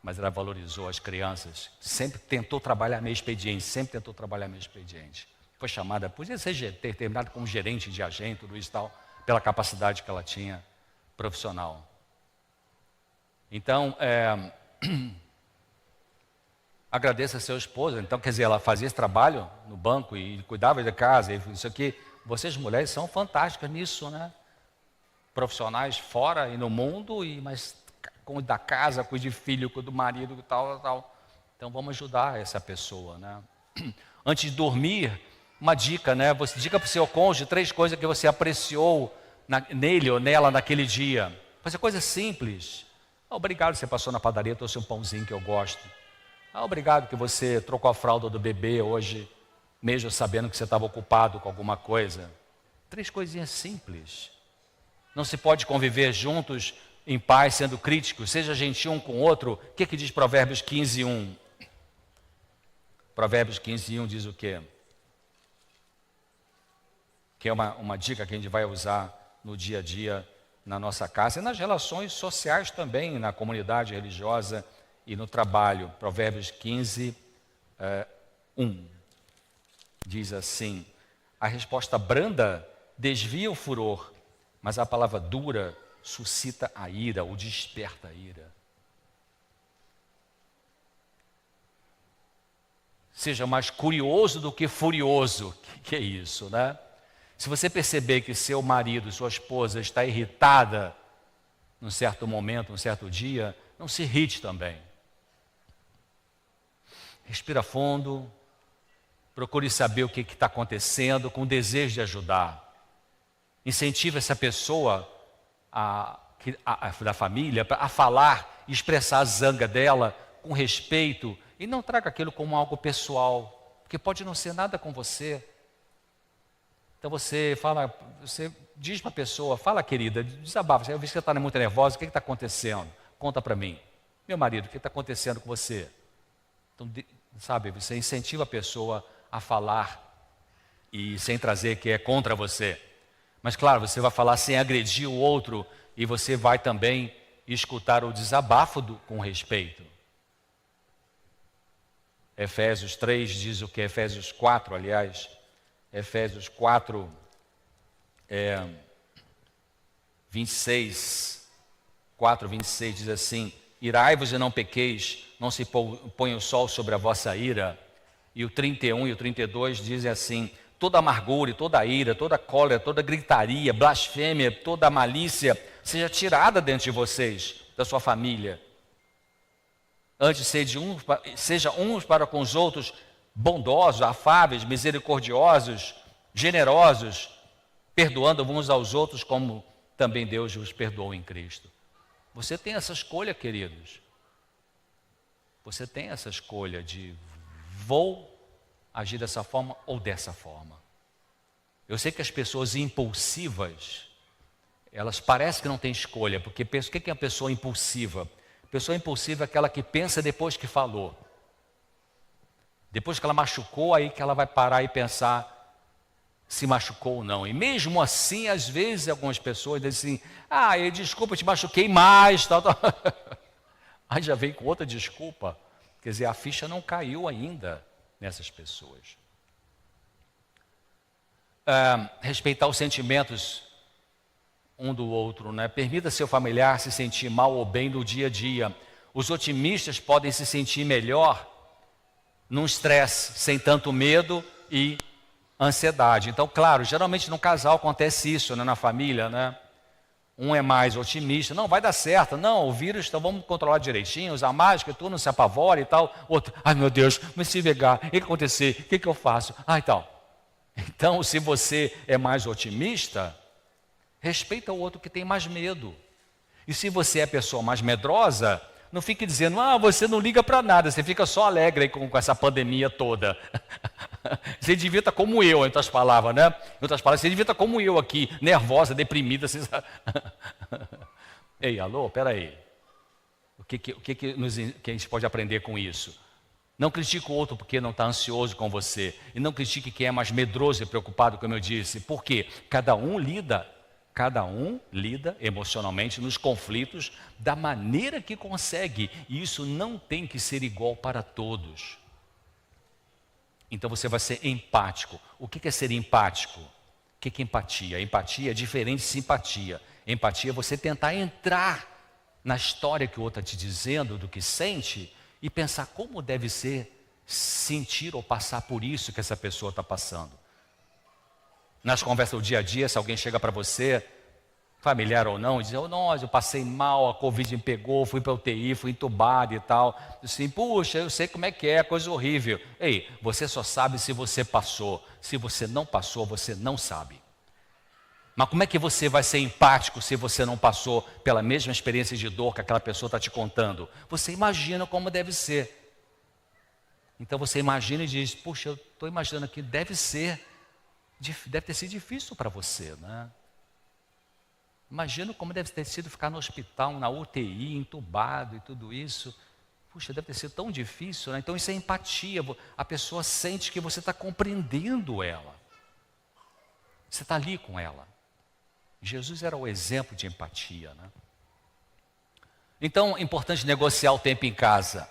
Mas ela valorizou as crianças. Sempre tentou trabalhar meio expediente, Foi chamada, podia ter terminado como gerente de agente, tudo isso e tal, pela capacidade que ela tinha profissional. Então, agradeça a sua esposa. Então, quer dizer, ela fazia esse trabalho no banco e cuidava da casa, e isso aqui. Vocês, mulheres, são fantásticas nisso, né? Profissionais fora e no mundo, mas cuida da casa, cuida de filho, cuida do marido e tal. Então, vamos ajudar essa pessoa, né? Antes de dormir, uma dica, né? Você diga para o seu cônjuge 3 coisas que você apreciou nele ou nela naquele dia. Fazer coisas simples. Obrigado que você passou na padaria, trouxe um pãozinho que eu gosto. Obrigado que você trocou a fralda do bebê hoje, mesmo sabendo que você estava ocupado com alguma coisa. 3 coisinhas simples. Não se pode conviver juntos em paz, sendo críticos. Seja gentil um com o outro. O que diz Provérbios 15:1? Provérbios 15:1 diz o quê? Que é uma dica que a gente vai usar no dia a dia, na nossa casa e nas relações sociais também, na comunidade religiosa e no trabalho. Provérbios 15:1 diz assim: a resposta branda desvia o furor, mas a palavra dura suscita a ira, ou desperta a ira. Seja mais curioso do que furioso. Que é isso, né? Se você perceber que seu marido, sua esposa está irritada num certo momento, num certo dia, não se irrite também. Respira fundo, procure saber o que está acontecendo, com desejo de ajudar. Incentive essa pessoa da família a falar e expressar a zanga dela com respeito e não traga aquilo como algo pessoal, porque pode não ser nada com você. Então você diz para a pessoa, fala querida, desabafa, eu vi que você está muito nervosa, o que está acontecendo? Conta para mim. Meu marido, o que está acontecendo com você? Então, você incentiva a pessoa a falar e sem trazer que é contra você. Mas claro, você vai falar sem agredir o outro e você vai também escutar o desabafo com respeito. Efésios 3 diz o que? Efésios 4, aliás. Efésios 4, 26, 4, 26 diz assim: irai-vos e não pequeis, não se ponha o sol sobre a vossa ira. E o 31 e o 32 dizem assim: toda amargura, toda ira, toda cólera, toda gritaria, blasfêmia, toda malícia seja tirada dentro de vocês, da sua família. Antes seja uns para com os outros bondosos, afáveis, misericordiosos, generosos, perdoando uns aos outros como também Deus os perdoou em Cristo. Você tem essa escolha, queridos. Você tem essa escolha de vou agir dessa forma ou dessa forma. Eu sei que as pessoas impulsivas, elas parecem que não têm escolha, porque o que é uma pessoa impulsiva? Pessoa impulsiva é aquela que pensa depois que falou. Depois que ela machucou, aí que ela vai parar e pensar se machucou ou não. E mesmo assim, às vezes, algumas pessoas dizem assim: desculpa, eu te machuquei mais. Tal. Aí já vem com outra desculpa. Quer dizer, a ficha não caiu ainda nessas pessoas. Respeitar os sentimentos um do outro, né? Permita seu familiar se sentir mal ou bem no dia a dia. Os otimistas podem se sentir melhor num estresse, sem tanto medo e ansiedade. Então, claro, geralmente no casal acontece isso, né? Na família, né? Um é mais otimista, não, vai dar certo, não, o vírus, então vamos controlar direitinho, usar máscara, tu não se apavora e tal. Outro, ai meu Deus, mas se pegar, o que acontecer, o que eu faço? E tal. Então, se você é mais otimista, respeita o outro que tem mais medo. E se você é a pessoa mais medrosa, não fique dizendo, você não liga para nada, você fica só alegre aí com essa pandemia toda. Você devia estar como eu, em outras palavras, né? Em outras palavras, você devia estar como eu aqui, nervosa, deprimida. Assim. Ei, alô, peraí. O que a gente pode aprender com isso? Não critique o outro porque não está ansioso com você. E não critique quem é mais medroso e preocupado, como eu disse. Por quê? Cada um lida emocionalmente nos conflitos da maneira que consegue. E isso não tem que ser igual para todos. Então você vai ser empático. O que é ser empático? O que é empatia? Empatia é diferente de simpatia. Empatia é você tentar entrar na história que o outro está te dizendo, do que sente, e pensar como deve ser sentir ou passar por isso que essa pessoa está passando. Nas conversas do dia a dia, se alguém chega para você, familiar ou não, e diz, eu passei mal, a Covid me pegou, fui para a UTI, fui entubado e tal. Assim, puxa, eu sei como é que é, coisa horrível. Ei, você só sabe se você passou. Se você não passou, você não sabe. Mas como é que você vai ser empático se você não passou pela mesma experiência de dor que aquela pessoa está te contando? Você imagina como deve ser. Então você imagina e diz, puxa, eu estou imaginando aqui, deve ter sido difícil para você, né? Imagina como deve ter sido ficar no hospital, na UTI, entubado e tudo isso. Puxa, deve ter sido tão difícil, né? Então isso é empatia. A pessoa sente que você está compreendendo ela. Você está ali com ela. Jesus era o exemplo de empatia, né? Então, é importante negociar o tempo em casa.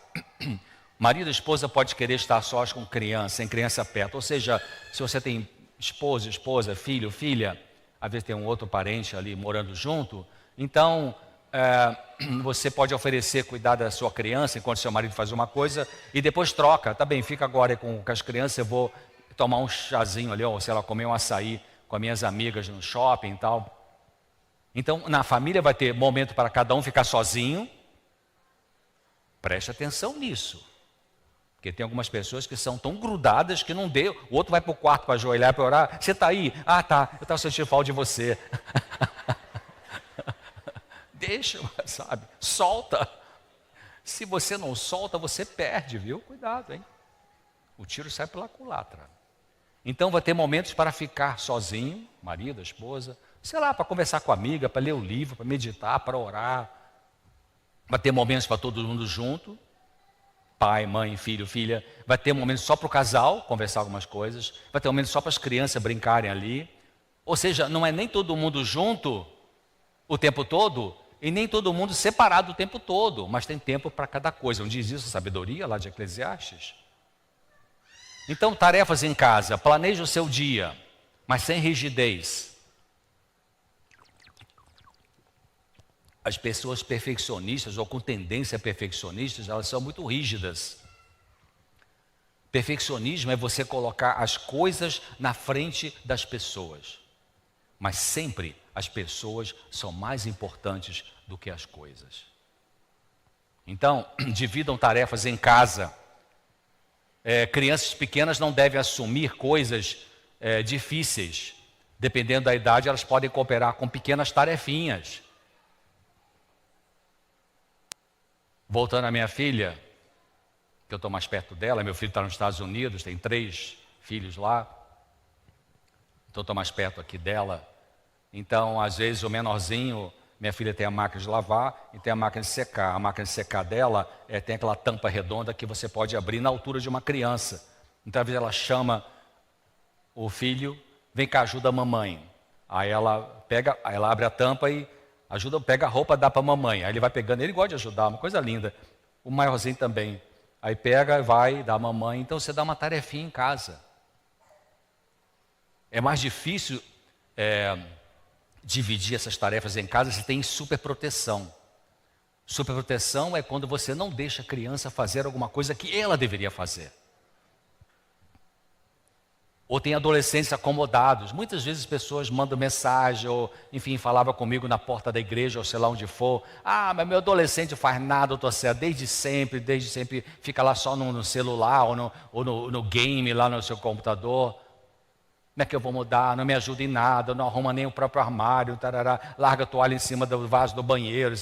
Marido e esposa pode querer estar sós com criança, sem criança perto. Ou seja, se você tem esposa, filho, filha, às vezes tem um outro parente ali morando junto, então você pode oferecer cuidar da sua criança enquanto seu marido faz uma coisa e depois troca. Tá bem, fica agora com as crianças, eu vou tomar um chazinho ali, ou sei lá, comer um açaí com as minhas amigas no shopping e tal. Então, na família vai ter momento para cada um ficar sozinho. Preste atenção nisso. Porque tem algumas pessoas que são tão grudadas que não deu. O outro vai para o quarto para ajoelhar, para orar. Você está aí? Tá, eu estava sentindo falta de você. Deixa, sabe? Solta. Se você não solta, você perde, viu? Cuidado, hein? O tiro sai pela culatra. Então vai ter momentos para ficar sozinho, marido, esposa, sei lá, para conversar com a amiga, para ler o livro, para meditar, para orar. Vai ter momentos para todo mundo junto. Pai, mãe, filho, filha. Vai ter um momento só para o casal conversar algumas coisas. Vai ter um momento só para as crianças brincarem ali. Ou seja, não é nem todo mundo junto o tempo todo e nem todo mundo separado o tempo todo, mas tem tempo para cada coisa. Não diz isso a sabedoria lá de Eclesiastes? Então, tarefas em casa. Planeje o seu dia, mas sem rigidez. As pessoas perfeccionistas ou com tendência perfeccionistas, elas são muito rígidas. Perfeccionismo é você colocar as coisas na frente das pessoas. Mas sempre as pessoas são mais importantes do que as coisas. Então, dividam tarefas em casa. Crianças pequenas não devem assumir coisas difíceis. Dependendo da idade, elas podem cooperar com pequenas tarefinhas. Voltando à minha filha, que eu estou mais perto dela, meu filho está nos Estados Unidos, tem 3 filhos lá, então estou mais perto aqui dela. Então, às vezes, o menorzinho, minha filha tem a máquina de lavar e tem a máquina de secar. A máquina de secar dela tem aquela tampa redonda que você pode abrir na altura de uma criança. Então, às vezes, ela chama o filho, vem cá, ajuda a mamãe. Aí ela abre a tampa e pega a roupa, dá para a mamãe. Aí ele vai pegando, ele gosta de ajudar, uma coisa linda. O maiorzinho também. Aí pega, vai, dá a mamãe. Então você dá uma tarefinha em casa. É mais difícil dividir essas tarefas em casa se tem superproteção. Superproteção é quando você não deixa a criança fazer alguma coisa que ela deveria fazer. Ou tem adolescentes acomodados. Muitas vezes pessoas mandam mensagem, ou enfim, falava comigo na porta da igreja, ou sei lá onde for. Ah, mas meu adolescente faz nada, doutor Cé, desde sempre fica lá só no celular, ou no game, lá no seu computador. Como é que eu vou mudar? Não me ajuda em nada, não arruma nem o próprio armário, tarará, larga a toalha em cima do vaso do banheiro.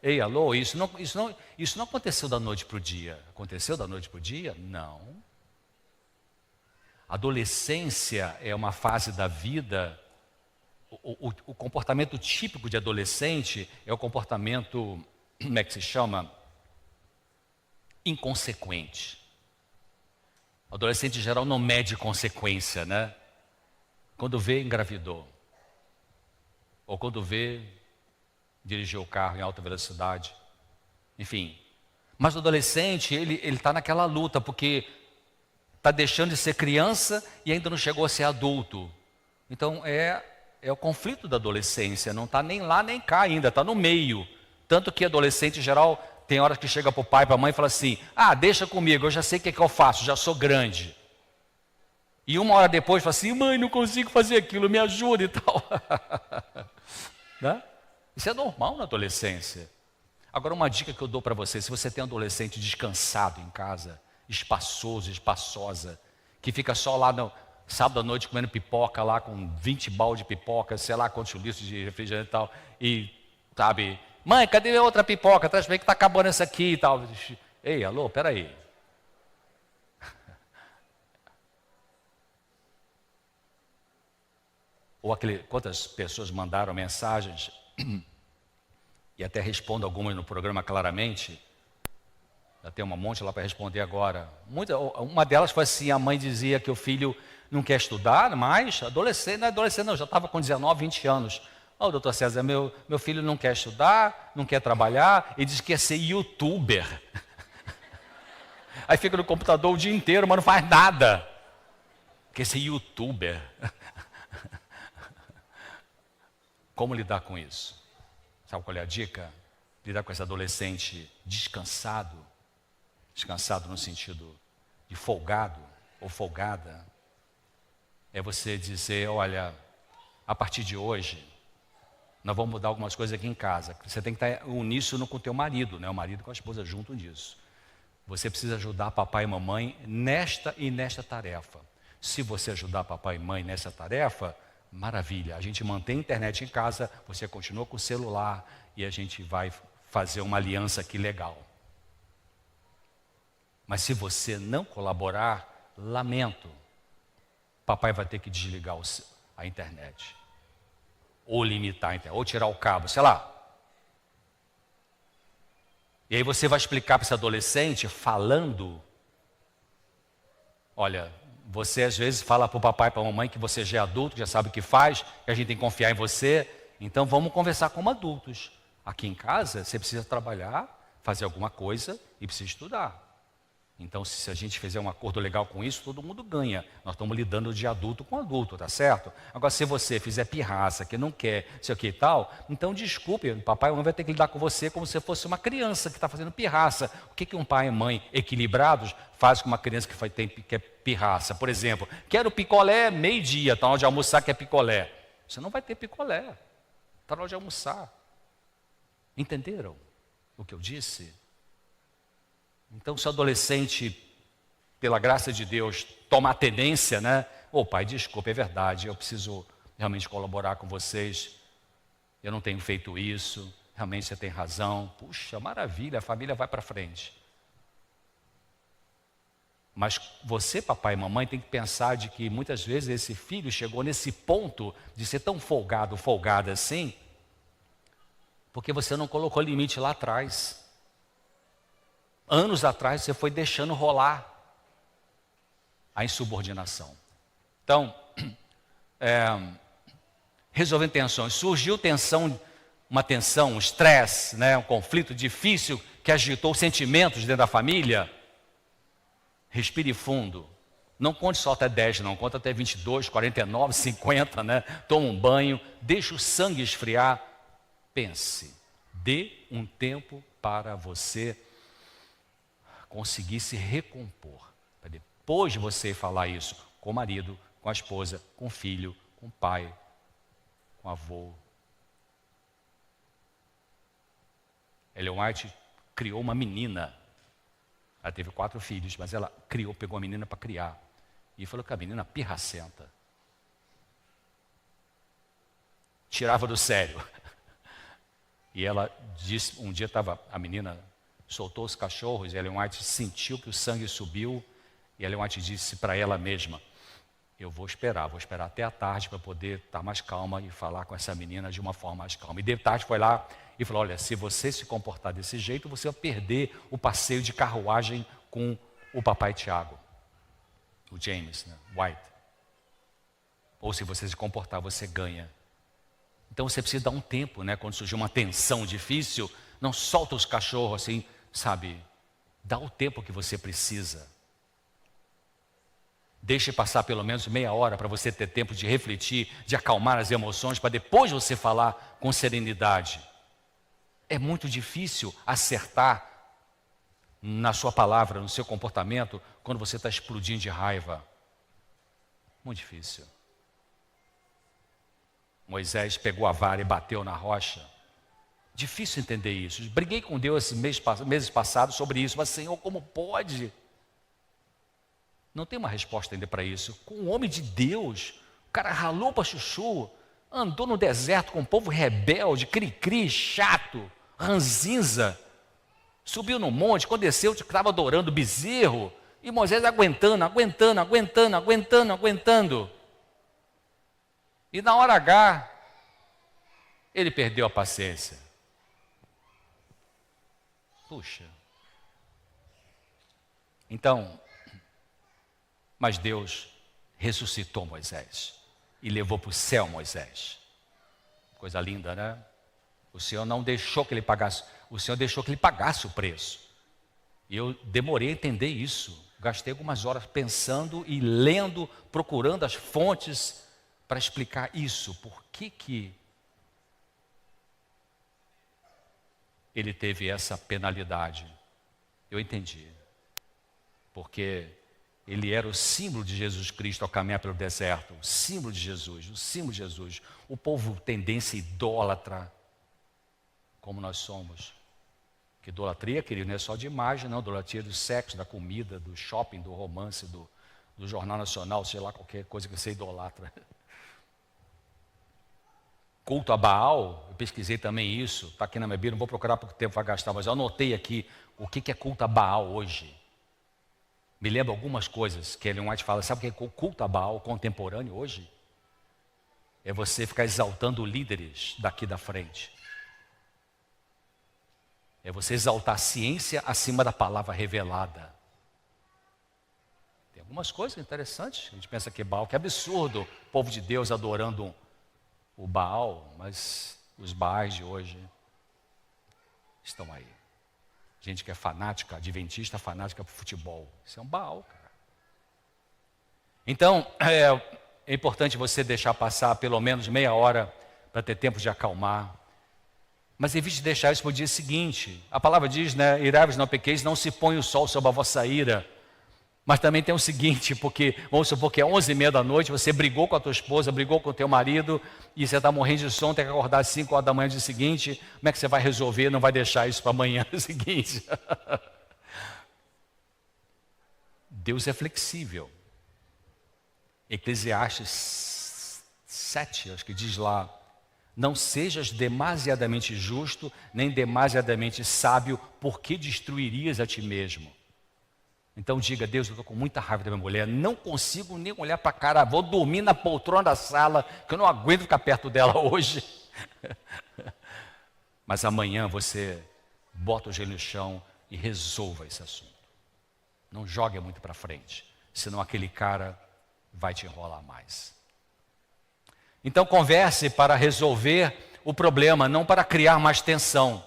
Ei, alô, isso não aconteceu da noite para o dia. Aconteceu da noite para o dia? Não. Adolescência é uma fase da vida, o comportamento típico de adolescente é o comportamento, como é que se chama? Inconsequente. O adolescente em geral não mede consequência, né? Quando vê, engravidou. Ou quando vê, dirigiu o carro em alta velocidade. Enfim. Mas o adolescente, ele está naquela luta, porque está deixando de ser criança e ainda não chegou a ser adulto. Então é o conflito da adolescência, não está nem lá nem cá ainda, está no meio. Tanto que adolescente em geral tem horas que chega para o pai, para a mãe e fala assim, deixa comigo, eu já sei o que é que eu faço, já sou grande. E uma hora depois fala assim, mãe, não consigo fazer aquilo, me ajuda e tal. Né? Isso é normal na adolescência. Agora uma dica que eu dou para você, se você tem um adolescente descansado em casa, espaçoso, espaçosa, que fica só lá no sábado à noite comendo pipoca lá com 20 balde de pipoca, sei lá quantos litros de refrigerante e tal, e sabe, mãe, cadê a outra pipoca? Traz pra mim que está acabando essa aqui e tal. Ei, alô, peraí. Ou quantas pessoas mandaram mensagens, e até respondo algumas no programa claramente, já tem um monte lá para responder agora. Uma delas foi assim, a mãe dizia que o filho não quer estudar mais, adolescente não, já estava com 19, 20 anos. Doutor César, meu filho não quer estudar, não quer trabalhar, e diz que quer ser youtuber. Aí fica no computador o dia inteiro, mas não faz nada. Quer ser youtuber. Como lidar com isso? Sabe qual é a dica? Lidar com esse adolescente descansado no sentido de folgado ou folgada, é você dizer, olha, a partir de hoje, nós vamos mudar algumas coisas aqui em casa. Você tem que estar uníssono com o teu marido, né? O marido com a esposa junto nisso. Você precisa ajudar papai e mamãe nesta e nesta tarefa. Se você ajudar papai e mãe nessa tarefa, maravilha. A gente mantém a internet em casa, você continua com o celular e a gente vai fazer uma aliança aqui legal. Mas se você não colaborar, lamento, papai vai ter que desligar a internet. Ou limitar a internet, ou tirar o cabo, sei lá. E aí você vai explicar para esse adolescente, falando, olha, você às vezes fala para o papai e para a mamãe que você já é adulto, já sabe o que faz, que a gente tem que confiar em você, então vamos conversar como adultos. Aqui em casa, você precisa trabalhar, fazer alguma coisa e precisa estudar. Então, se a gente fizer um acordo legal com isso, todo mundo ganha. Nós estamos lidando de adulto com adulto, tá certo? Agora, se você fizer pirraça, que não quer, sei o que e tal, então desculpe, o papai e a mãe vai ter que lidar com você como se fosse uma criança que está fazendo pirraça. O que um pai e mãe equilibrados faz com uma criança que é pirraça? Por exemplo, quero picolé meio-dia, está na hora de almoçar, quer picolé. Você não vai ter picolé, está na hora de almoçar. Entenderam o que eu disse? Então, se o adolescente, pela graça de Deus, toma a tendência, né? Ô pai, desculpa, é verdade, eu preciso realmente colaborar com vocês, eu não tenho feito isso, realmente você tem razão. Puxa, maravilha, a família vai para frente. Mas você, papai e mamãe, tem que pensar de que muitas vezes esse filho chegou nesse ponto de ser tão folgado, folgada assim, porque você não colocou limite lá atrás. Anos atrás você foi deixando rolar a insubordinação. Então, resolvendo tensões. Surgiu tensão, uma tensão, um estresse, né, um conflito difícil que agitou os sentimentos dentro da família. Respire fundo. Não conte só até 10, não. Conta até 22, 49, 50, né? Toma um banho, deixa o sangue esfriar. Pense. Dê um tempo para você conseguir se recompor. Para depois de você falar isso com o marido, com a esposa, com o filho, com o pai, com o avô. Ellen White criou uma menina. Ela teve 4 filhos, mas ela pegou a menina para criar. E falou que a menina pirracenta. Tirava do sério. E ela disse, um dia a menina soltou os cachorros, e Ellen White sentiu que o sangue subiu, e Ellen White disse para ela mesma, eu vou esperar até a tarde para poder estar mais calma e falar com essa menina de uma forma mais calma. E de tarde foi lá e falou, olha, se você se comportar desse jeito, você vai perder o passeio de carruagem com o papai Tiago, o James, né? White. Ou se você se comportar, você ganha. Então você precisa dar um tempo, né? Quando surgir uma tensão difícil, não solta os cachorros assim, sabe? Dá o tempo que você precisa. Deixe passar pelo menos meia hora para você ter tempo de refletir, de acalmar as emoções, para depois você falar com serenidade. É muito difícil acertar na sua palavra, no seu comportamento, quando você está explodindo de raiva. Muito difícil. Moisés pegou a vara e bateu na rocha. Difícil entender isso. Briguei com Deus esses meses passados sobre isso, mas Senhor, como pode? Não tem uma resposta ainda para isso. Com um homem de Deus, o cara ralou para chuchu, andou no deserto com um povo rebelde, cri-cri, chato, ranzinza, subiu no monte, quando desceu, estava adorando bezerro, e Moisés aguentando. E na hora H, ele perdeu a paciência. Puxa. Então, mas Deus ressuscitou Moisés e levou para o céu Moisés. Coisa linda, né? O Senhor não deixou que ele pagasse, o Senhor deixou que ele pagasse o preço. E eu demorei a entender isso. Gastei algumas horas pensando e lendo, procurando as fontes para explicar isso. Por que ele teve essa penalidade? Eu entendi. Porque ele era o símbolo de Jesus Cristo ao caminhar pelo deserto. O símbolo de Jesus, o símbolo de Jesus. O povo tendência idólatra, como nós somos. Que idolatria, querido, não é só de imagem, não. Idolatria do sexo, da comida, do shopping, do romance, do Jornal Nacional, sei lá, qualquer coisa que você idolatra. Culto a Baal, eu pesquisei também isso, está aqui na minha Bíblia, não vou procurar porque o tempo vai gastar, mas eu anotei aqui o que é culto a Baal hoje. Me lembra algumas coisas que Ellen White fala, sabe o que é culto a Baal contemporâneo hoje? É você ficar exaltando líderes daqui da frente. É você exaltar a ciência acima da palavra revelada. Tem algumas coisas interessantes, a gente pensa que é Baal, que absurdo, o povo de Deus adorando o Baal, mas os Baais de hoje estão aí. Gente que é fanática, adventista, fanática por futebol. Isso é um Baal, cara. Então, é importante você deixar passar pelo menos meia hora para ter tempo de acalmar. Mas evite deixar isso para o dia seguinte. A palavra diz, né? Irai-vos, não pequeis, não se põe o sol sobre a vossa ira. Mas também tem o seguinte, porque, vamos supor que é 11h30 da noite, você brigou com a tua esposa, brigou com o teu marido, e você está morrendo de sono, tem que acordar às 5 horas da manhã do dia seguinte, como é que você vai resolver? Não vai deixar isso para amanhã do seguinte. Deus é flexível. Eclesiastes 7, acho que diz lá, não sejas demasiadamente justo, nem demasiadamente sábio, porque destruirias a ti mesmo. Então diga, Deus, eu estou com muita raiva da minha mulher, não consigo nem olhar para a cara, vou dormir na poltrona da sala, que eu não aguento ficar perto dela hoje. Mas amanhã você bota o joelho no chão e resolva esse assunto. Não jogue muito para frente, senão aquele cara vai te enrolar mais. Então converse para resolver o problema, não para criar mais tensão.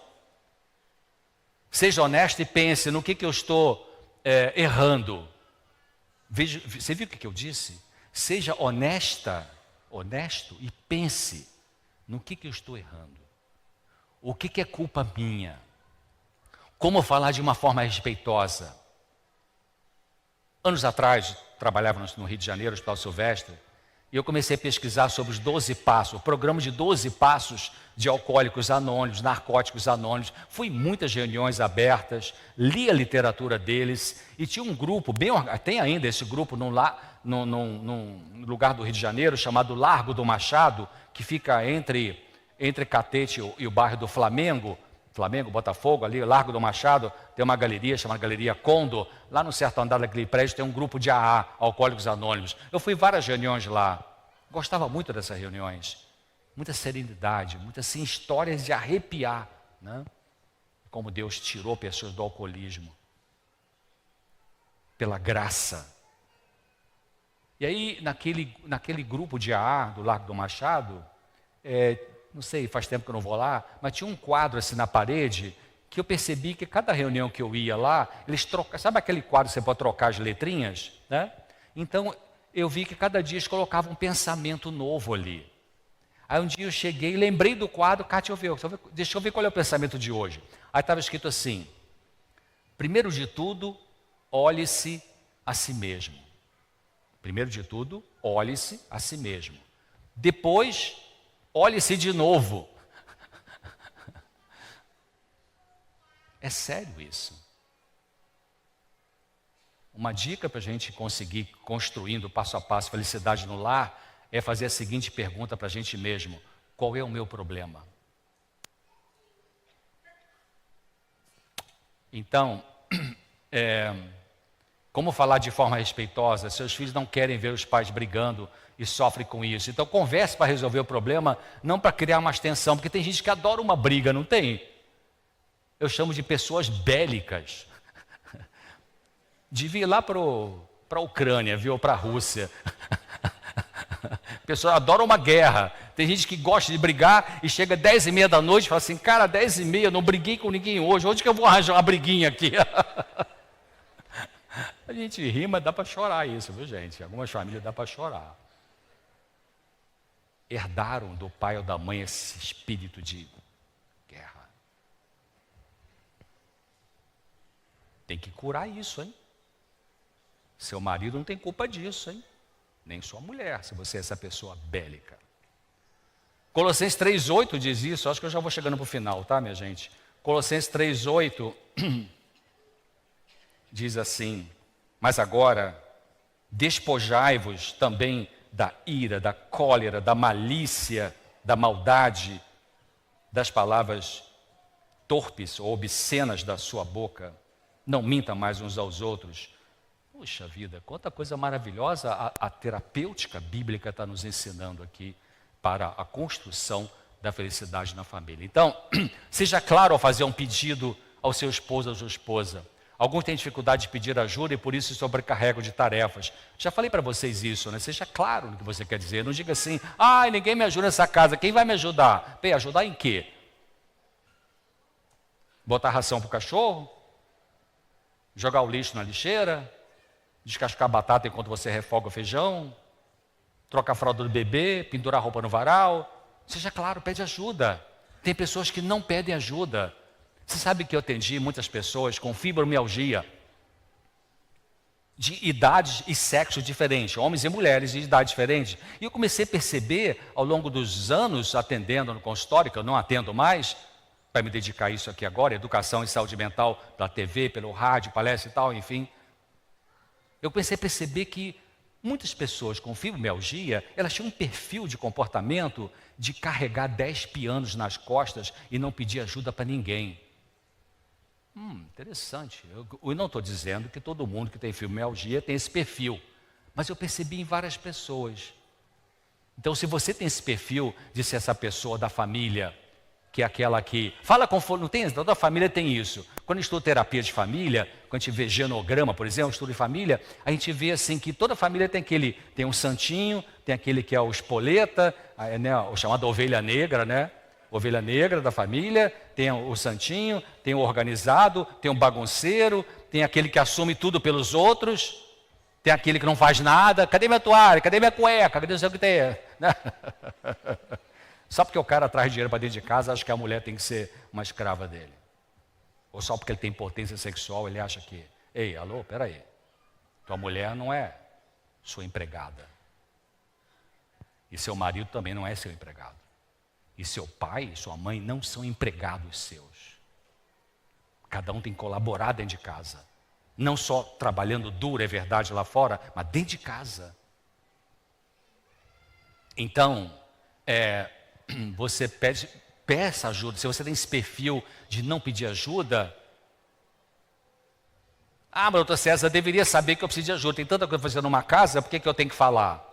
Seja honesto e pense no que eu estou errando. Veja, você viu o que eu disse? Seja honesto e pense no que eu estou errando. O que é culpa minha? Como falar de uma forma respeitosa? Anos atrás, trabalhava no Rio de Janeiro, no Hospital Silvestre, e eu comecei a pesquisar sobre os 12 passos, o programa de 12 passos de alcoólicos anônimos, narcóticos anônimos. Fui em muitas reuniões abertas, li a literatura deles, e tinha um grupo, tem ainda esse grupo num lugar do Rio de Janeiro, chamado Largo do Machado, que fica entre Catete e o bairro do Flamengo, Botafogo, ali, Largo do Machado, tem uma galeria chamada Galeria Condor. Lá no certo andar daquele prédio tem um grupo de AA, Alcoólicos Anônimos. Eu fui em várias reuniões lá, gostava muito dessas reuniões. Muita serenidade, muitas assim, histórias de arrepiar, né? Como Deus tirou pessoas do alcoolismo. Pela graça. E aí, naquele grupo de AA, do Largo do Machado, não sei, faz tempo que eu não vou lá, mas tinha um quadro assim na parede, que eu percebi que cada reunião que eu ia lá, eles trocavam, sabe aquele quadro que você pode trocar as letrinhas? Né? Então, eu vi que cada dia eles colocavam um pensamento novo ali. Aí um dia eu cheguei e lembrei do quadro, Cátia, deixa eu ver qual é o pensamento de hoje. Aí estava escrito assim, primeiro de tudo, olhe-se a si mesmo. Primeiro de tudo, olhe-se a si mesmo. Depois, olhe-se de novo. É sério isso. Uma dica para a gente conseguir construindo passo a passo felicidade no lar é fazer a seguinte pergunta para a gente mesmo: qual é o meu problema? Então, como falar de forma respeitosa? Seus filhos não querem ver os pais brigando e sofrem com isso. Então converse para resolver o problema, não para criar mais tensão, porque tem gente que adora uma briga, não tem? Eu chamo de pessoas bélicas. Devia ir lá para a Ucrânia, viu? Ou para a Rússia. Pessoas adoram uma guerra. Tem gente que gosta de brigar e chega 10h30 da noite e fala assim, cara, 10h30, não briguei com ninguém hoje, onde que eu vou arranjar uma briguinha aqui? A gente ri, mas dá para chorar isso, viu, gente? Algumas famílias dá para chorar. Herdaram do pai ou da mãe esse espírito de guerra. Tem que curar isso, hein? Seu marido não tem culpa disso, hein? Nem sua mulher, se você é essa pessoa bélica. Colossenses 3,8 diz isso, acho que eu já vou chegando para o final, tá, minha gente? Colossenses 3,8 diz assim, mas agora, despojai-vos também da ira, da cólera, da malícia, da maldade, das palavras torpes ou obscenas da sua boca. Não minta mais uns aos outros. Puxa vida, quanta coisa maravilhosa a terapêutica bíblica está nos ensinando aqui para a construção da felicidade na família. Então, seja claro ao fazer um pedido ao seu esposo ou à sua esposa. Alguns têm dificuldade de pedir ajuda e por isso se sobrecarregam de tarefas. Já falei para vocês isso, né? Seja claro no que você quer dizer. Não diga assim, ninguém me ajuda nessa casa, quem vai me ajudar? Ajudar em quê? Botar ração para o cachorro? Jogar o lixo na lixeira, descascar a batata enquanto você refoga o feijão, trocar a fralda do bebê, pendurar a roupa no varal. Seja claro, pede ajuda. Tem pessoas que não pedem ajuda. Você sabe que eu atendi muitas pessoas com fibromialgia, de idades e sexo diferentes, homens e mulheres de idade diferente. E eu comecei a perceber, ao longo dos anos, atendendo no consultório, que eu não atendo mais, para me dedicar a isso aqui agora, educação e saúde mental, pela TV, pelo rádio, palestra e tal, enfim. Eu comecei a perceber que muitas pessoas com fibromialgia, elas tinham um perfil de comportamento de carregar 10 pianos nas costas e não pedir ajuda para ninguém. Interessante. Eu não estou dizendo que todo mundo que tem fibromialgia tem esse perfil, mas eu percebi em várias pessoas. Então, se você tem esse perfil de ser essa pessoa da família, que é aquela que fala com... Não tem, toda família tem isso. Quando estuda terapia de família, quando a gente vê genograma, por exemplo, estudo de família, a gente vê assim que toda família tem um santinho, tem aquele que é o espoleta, né, o chamado ovelha negra, né? Ovelha negra da família, tem o santinho, tem o organizado, tem o bagunceiro, tem aquele que assume tudo pelos outros, tem aquele que não faz nada. Cadê minha toalha? Cadê minha cueca? Cadê não sei o que tem? Só porque o cara traz dinheiro para dentro de casa, acha que a mulher tem que ser uma escrava dele. Ou só porque ele tem potência sexual, ele acha que... Ei, alô, peraí. Tua mulher não é sua empregada. E seu marido também não é seu empregado. E seu pai e sua mãe não são empregados seus. Cada um tem que colaborar dentro de casa. Não só trabalhando duro, é verdade, lá fora, mas dentro de casa. Então, você peça ajuda. Se você tem esse perfil de não pedir ajuda, mas doutor César, deveria saber que eu preciso de ajuda. Tem tanta coisa fazendo numa casa, por que eu tenho que falar?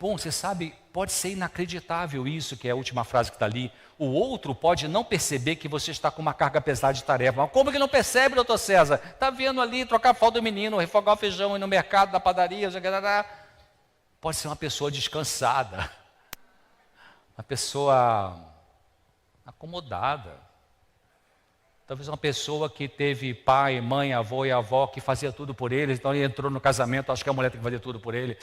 Bom, você sabe, pode ser inacreditável isso, que é a última frase que está ali. O outro pode não perceber que você está com uma carga pesada de tarefa. Mas como que não percebe, doutor César? Está vendo ali, trocar a fralda do menino, refogar o feijão, ir no mercado, na padaria, pode ser uma pessoa descansada, uma pessoa acomodada. Talvez uma pessoa que teve pai, mãe, avô e avó que fazia tudo por eles, então ele entrou no casamento, acho que a mulher tem que fazer tudo por ele.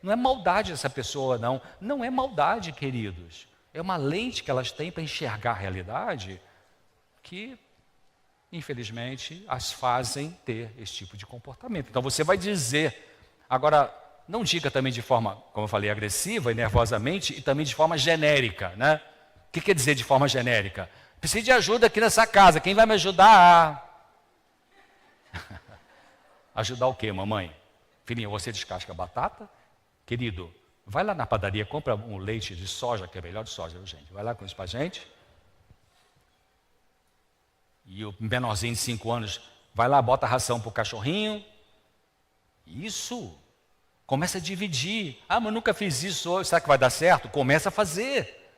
Não é maldade essa pessoa, não. Não é maldade, queridos. É uma lente que elas têm para enxergar a realidade que, infelizmente, as fazem ter esse tipo de comportamento. Então você vai dizer, agora, não diga também de forma, como eu falei, agressiva e nervosamente, e também de forma genérica, né? O que quer dizer de forma genérica? Preciso de ajuda aqui nessa casa, quem vai me ajudar? Ajudar o quê, mamãe? Filhinha, você descasca a batata? Querido, vai lá na padaria, compra um leite de soja, que é melhor de soja, viu, gente? Vai lá com isso pra gente. E o menorzinho de 5 anos, vai lá, bota a ração pro cachorrinho. Isso. Começa a dividir. Mas eu nunca fiz isso hoje, será que vai dar certo? Começa a fazer.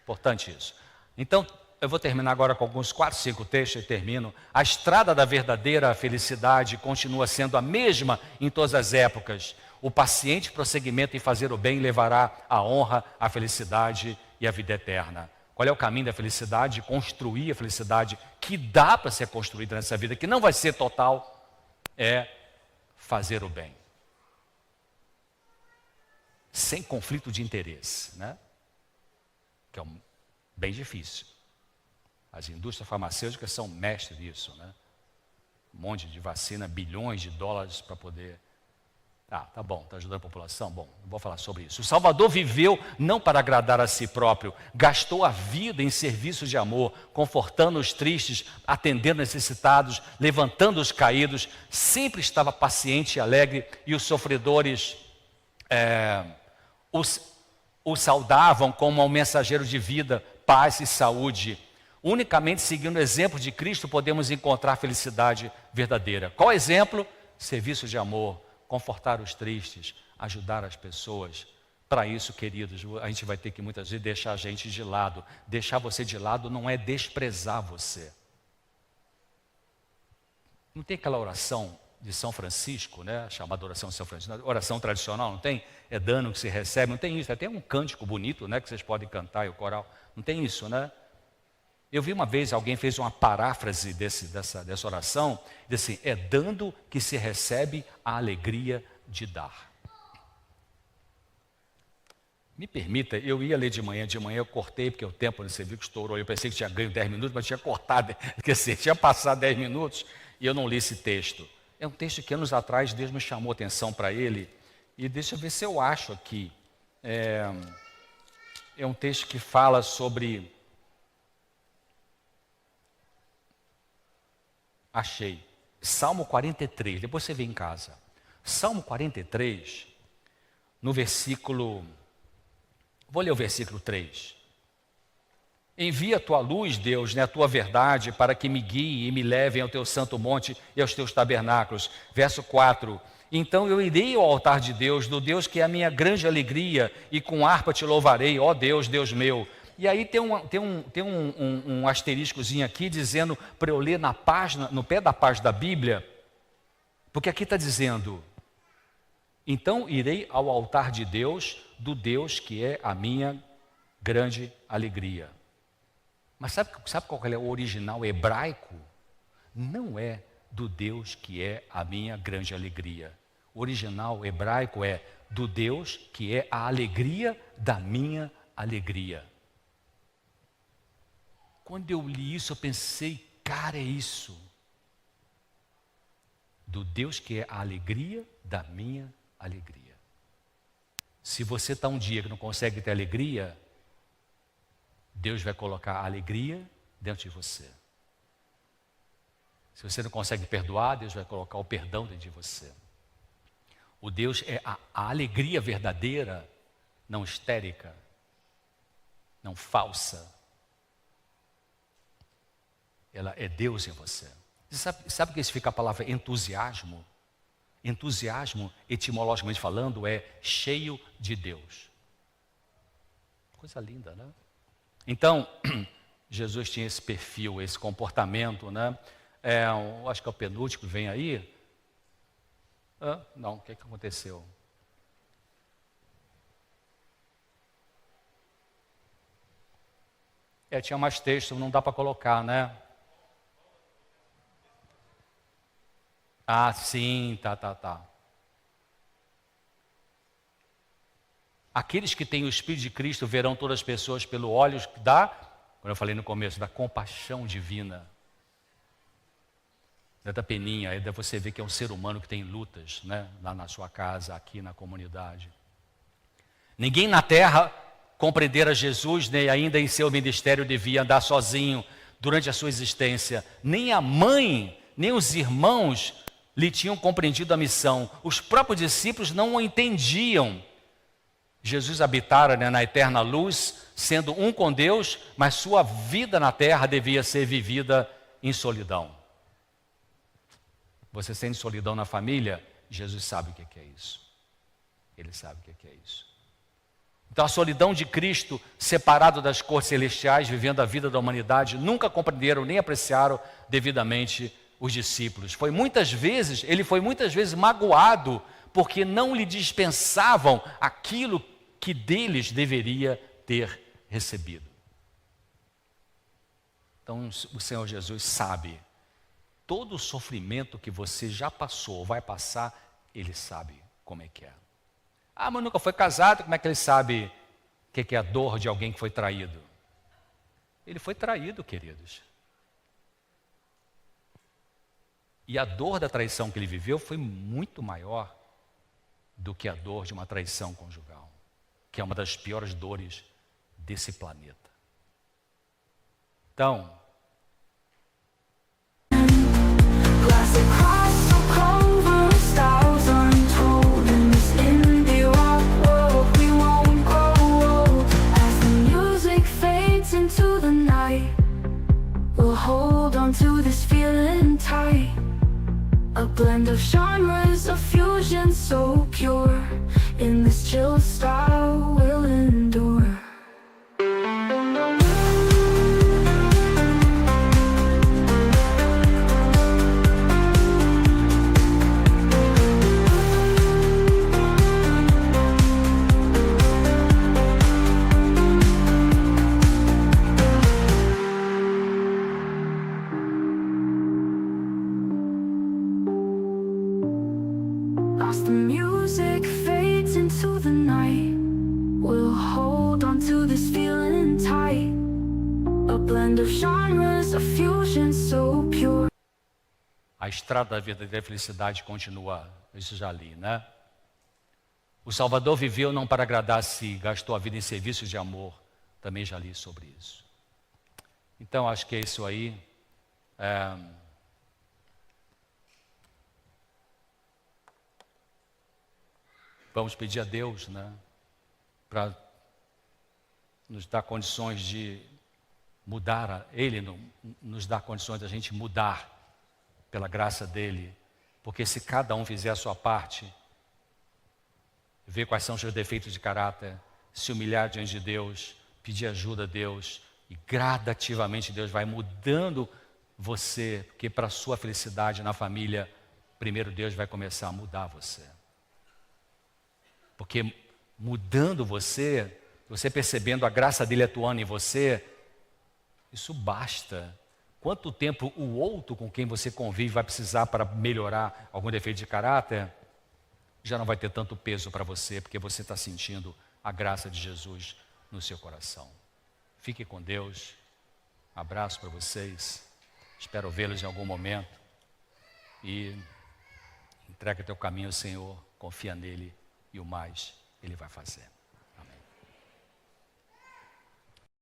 Importante isso. Então, eu vou terminar agora com alguns 4, 5 textos e termino. A estrada da verdadeira felicidade continua sendo a mesma em todas as épocas. O paciente prosseguimento em fazer o bem levará a honra, a felicidade e a vida eterna. Qual é o caminho da felicidade? Construir a felicidade que dá para ser construída nessa vida, que não vai ser total, é fazer o bem. Sem conflito de interesse, né? Que é bem difícil. As indústrias farmacêuticas são mestres disso, né? Um monte de vacina, bilhões de dólares para poder... tá bom, está ajudando a população? Bom, não vou falar sobre isso. O Salvador viveu não para agradar a si próprio, gastou a vida em serviço de amor, confortando os tristes, atendendo necessitados, levantando os caídos, sempre estava paciente e alegre, e os sofredores o saudavam como um mensageiro de vida, paz e saúde. Unicamente seguindo o exemplo de Cristo podemos encontrar felicidade verdadeira. Qual exemplo? Serviço de amor, confortar os tristes, ajudar as pessoas. Para isso, queridos, a gente vai ter que muitas vezes deixar a gente de lado. Deixar você de lado não é desprezar você. Não tem aquela oração de São Francisco, né? Chamada oração de São Francisco, oração tradicional, não tem? É dano que se recebe, não tem isso. Tem um cântico bonito, né? Que vocês podem cantar e o coral. Não tem isso, né? Eu vi uma vez, alguém fez uma paráfrase dessa oração, disse assim, é dando que se recebe a alegria de dar. Me permita, eu ia ler de manhã eu cortei, porque o tempo, você viu que estourou, eu pensei que tinha ganho 10 minutos, mas tinha cortado, quer dizer, tinha passado 10 minutos e eu não li esse texto. É um texto que anos atrás Deus me chamou a atenção para ele, e deixa eu ver se eu acho aqui. É um texto que fala sobre... Achei. Salmo 43, depois você vê em casa. Salmo 43, no versículo... Vou ler o versículo 3. Envia a tua luz, Deus, a tua verdade, para que me guie e me levem ao teu santo monte e aos teus tabernáculos. Verso 4. Então eu irei ao altar de Deus, do Deus que é a minha grande alegria, e com harpa te louvarei, ó Deus, Deus meu. E aí tem um asteriscozinho aqui dizendo para eu ler na página, no pé da página da Bíblia, porque aqui está dizendo, então irei ao altar de Deus, do Deus que é a minha grande alegria. Mas sabe qual é o original hebraico? Não é do Deus que é a minha grande alegria. O original hebraico é do Deus que é a alegria da minha alegria. Quando eu li isso, eu pensei, cara, é isso. Do Deus que é a alegria da minha alegria. Se você está um dia que não consegue ter alegria, Deus vai colocar a alegria dentro de você. Se você não consegue perdoar, Deus vai colocar o perdão dentro de você. O Deus é a alegria verdadeira, não histérica, não falsa. Ela é Deus em você. Sabe o que significa a palavra entusiasmo? Entusiasmo, etimologicamente falando, é cheio de Deus. Coisa linda, né? Então, Jesus tinha esse perfil, esse comportamento, né? Acho que é o penúltimo que vem aí. Não, o que aconteceu? Tinha mais texto, não dá para colocar, né? Ah, sim, tá. Aqueles que têm o Espírito de Cristo verão todas as pessoas pelo olhos da, como eu falei no começo, da compaixão divina. Da peninha, aí você vê que é um ser humano que tem lutas, né? Lá na sua casa, aqui na comunidade. Ninguém na terra compreendera Jesus, nem ainda em seu ministério devia andar sozinho durante a sua existência. Nem a mãe, nem os irmãos lhe tinham compreendido a missão. Os próprios discípulos não o entendiam. Jesus habitara, né, na eterna luz, sendo um com Deus, mas sua vida na terra devia ser vivida em solidão. Você sente solidão na família? Jesus sabe o que é isso. Ele sabe o que é isso. Então a solidão de Cristo, separado das cortes celestiais, vivendo a vida da humanidade, nunca compreenderam nem apreciaram devidamente os discípulos. Ele foi muitas vezes magoado, porque não lhe dispensavam aquilo que deles deveria ter recebido. Então o Senhor Jesus sabe, todo o sofrimento que você já passou, vai passar, Ele sabe como é que é. Ah, mas nunca foi casado, como é que Ele sabe o que é a dor de alguém que foi traído? Ele foi traído, queridos. E a dor da traição que ele viveu foi muito maior do que a dor de uma traição conjugal, que é uma das piores dores desse planeta. Então, a blend of genres, a fusion so pure. In this chill style will endure. As the music fades into the night, we'll hold on to this feeling tight. A blend of genres, a fusion so pure. A estrada da verdadeira felicidade continua, isso já li, né? O Salvador viveu não para agradar a si, gastou a vida em serviços de amor, também já li sobre isso. Então, acho que é isso aí. Vamos pedir a Deus, né, para nos dar condições de mudar, Ele nos dá condições da gente mudar pela graça dEle, porque se cada um fizer a sua parte, ver quais são os seus defeitos de caráter, se humilhar diante de Deus, pedir ajuda a Deus, e gradativamente Deus vai mudando você, porque para a sua felicidade na família, primeiro Deus vai começar a mudar você. Porque mudando você, você percebendo a graça dele atuando em você, isso basta. Quanto tempo o outro com quem você convive vai precisar para melhorar algum defeito de caráter? Já não vai ter tanto peso para você, porque você está sentindo a graça de Jesus no seu coração. Fique com Deus. Abraço para vocês. Espero vê-los em algum momento. E entrega teu caminho ao Senhor, confia nele e o mais Ele vai fazer.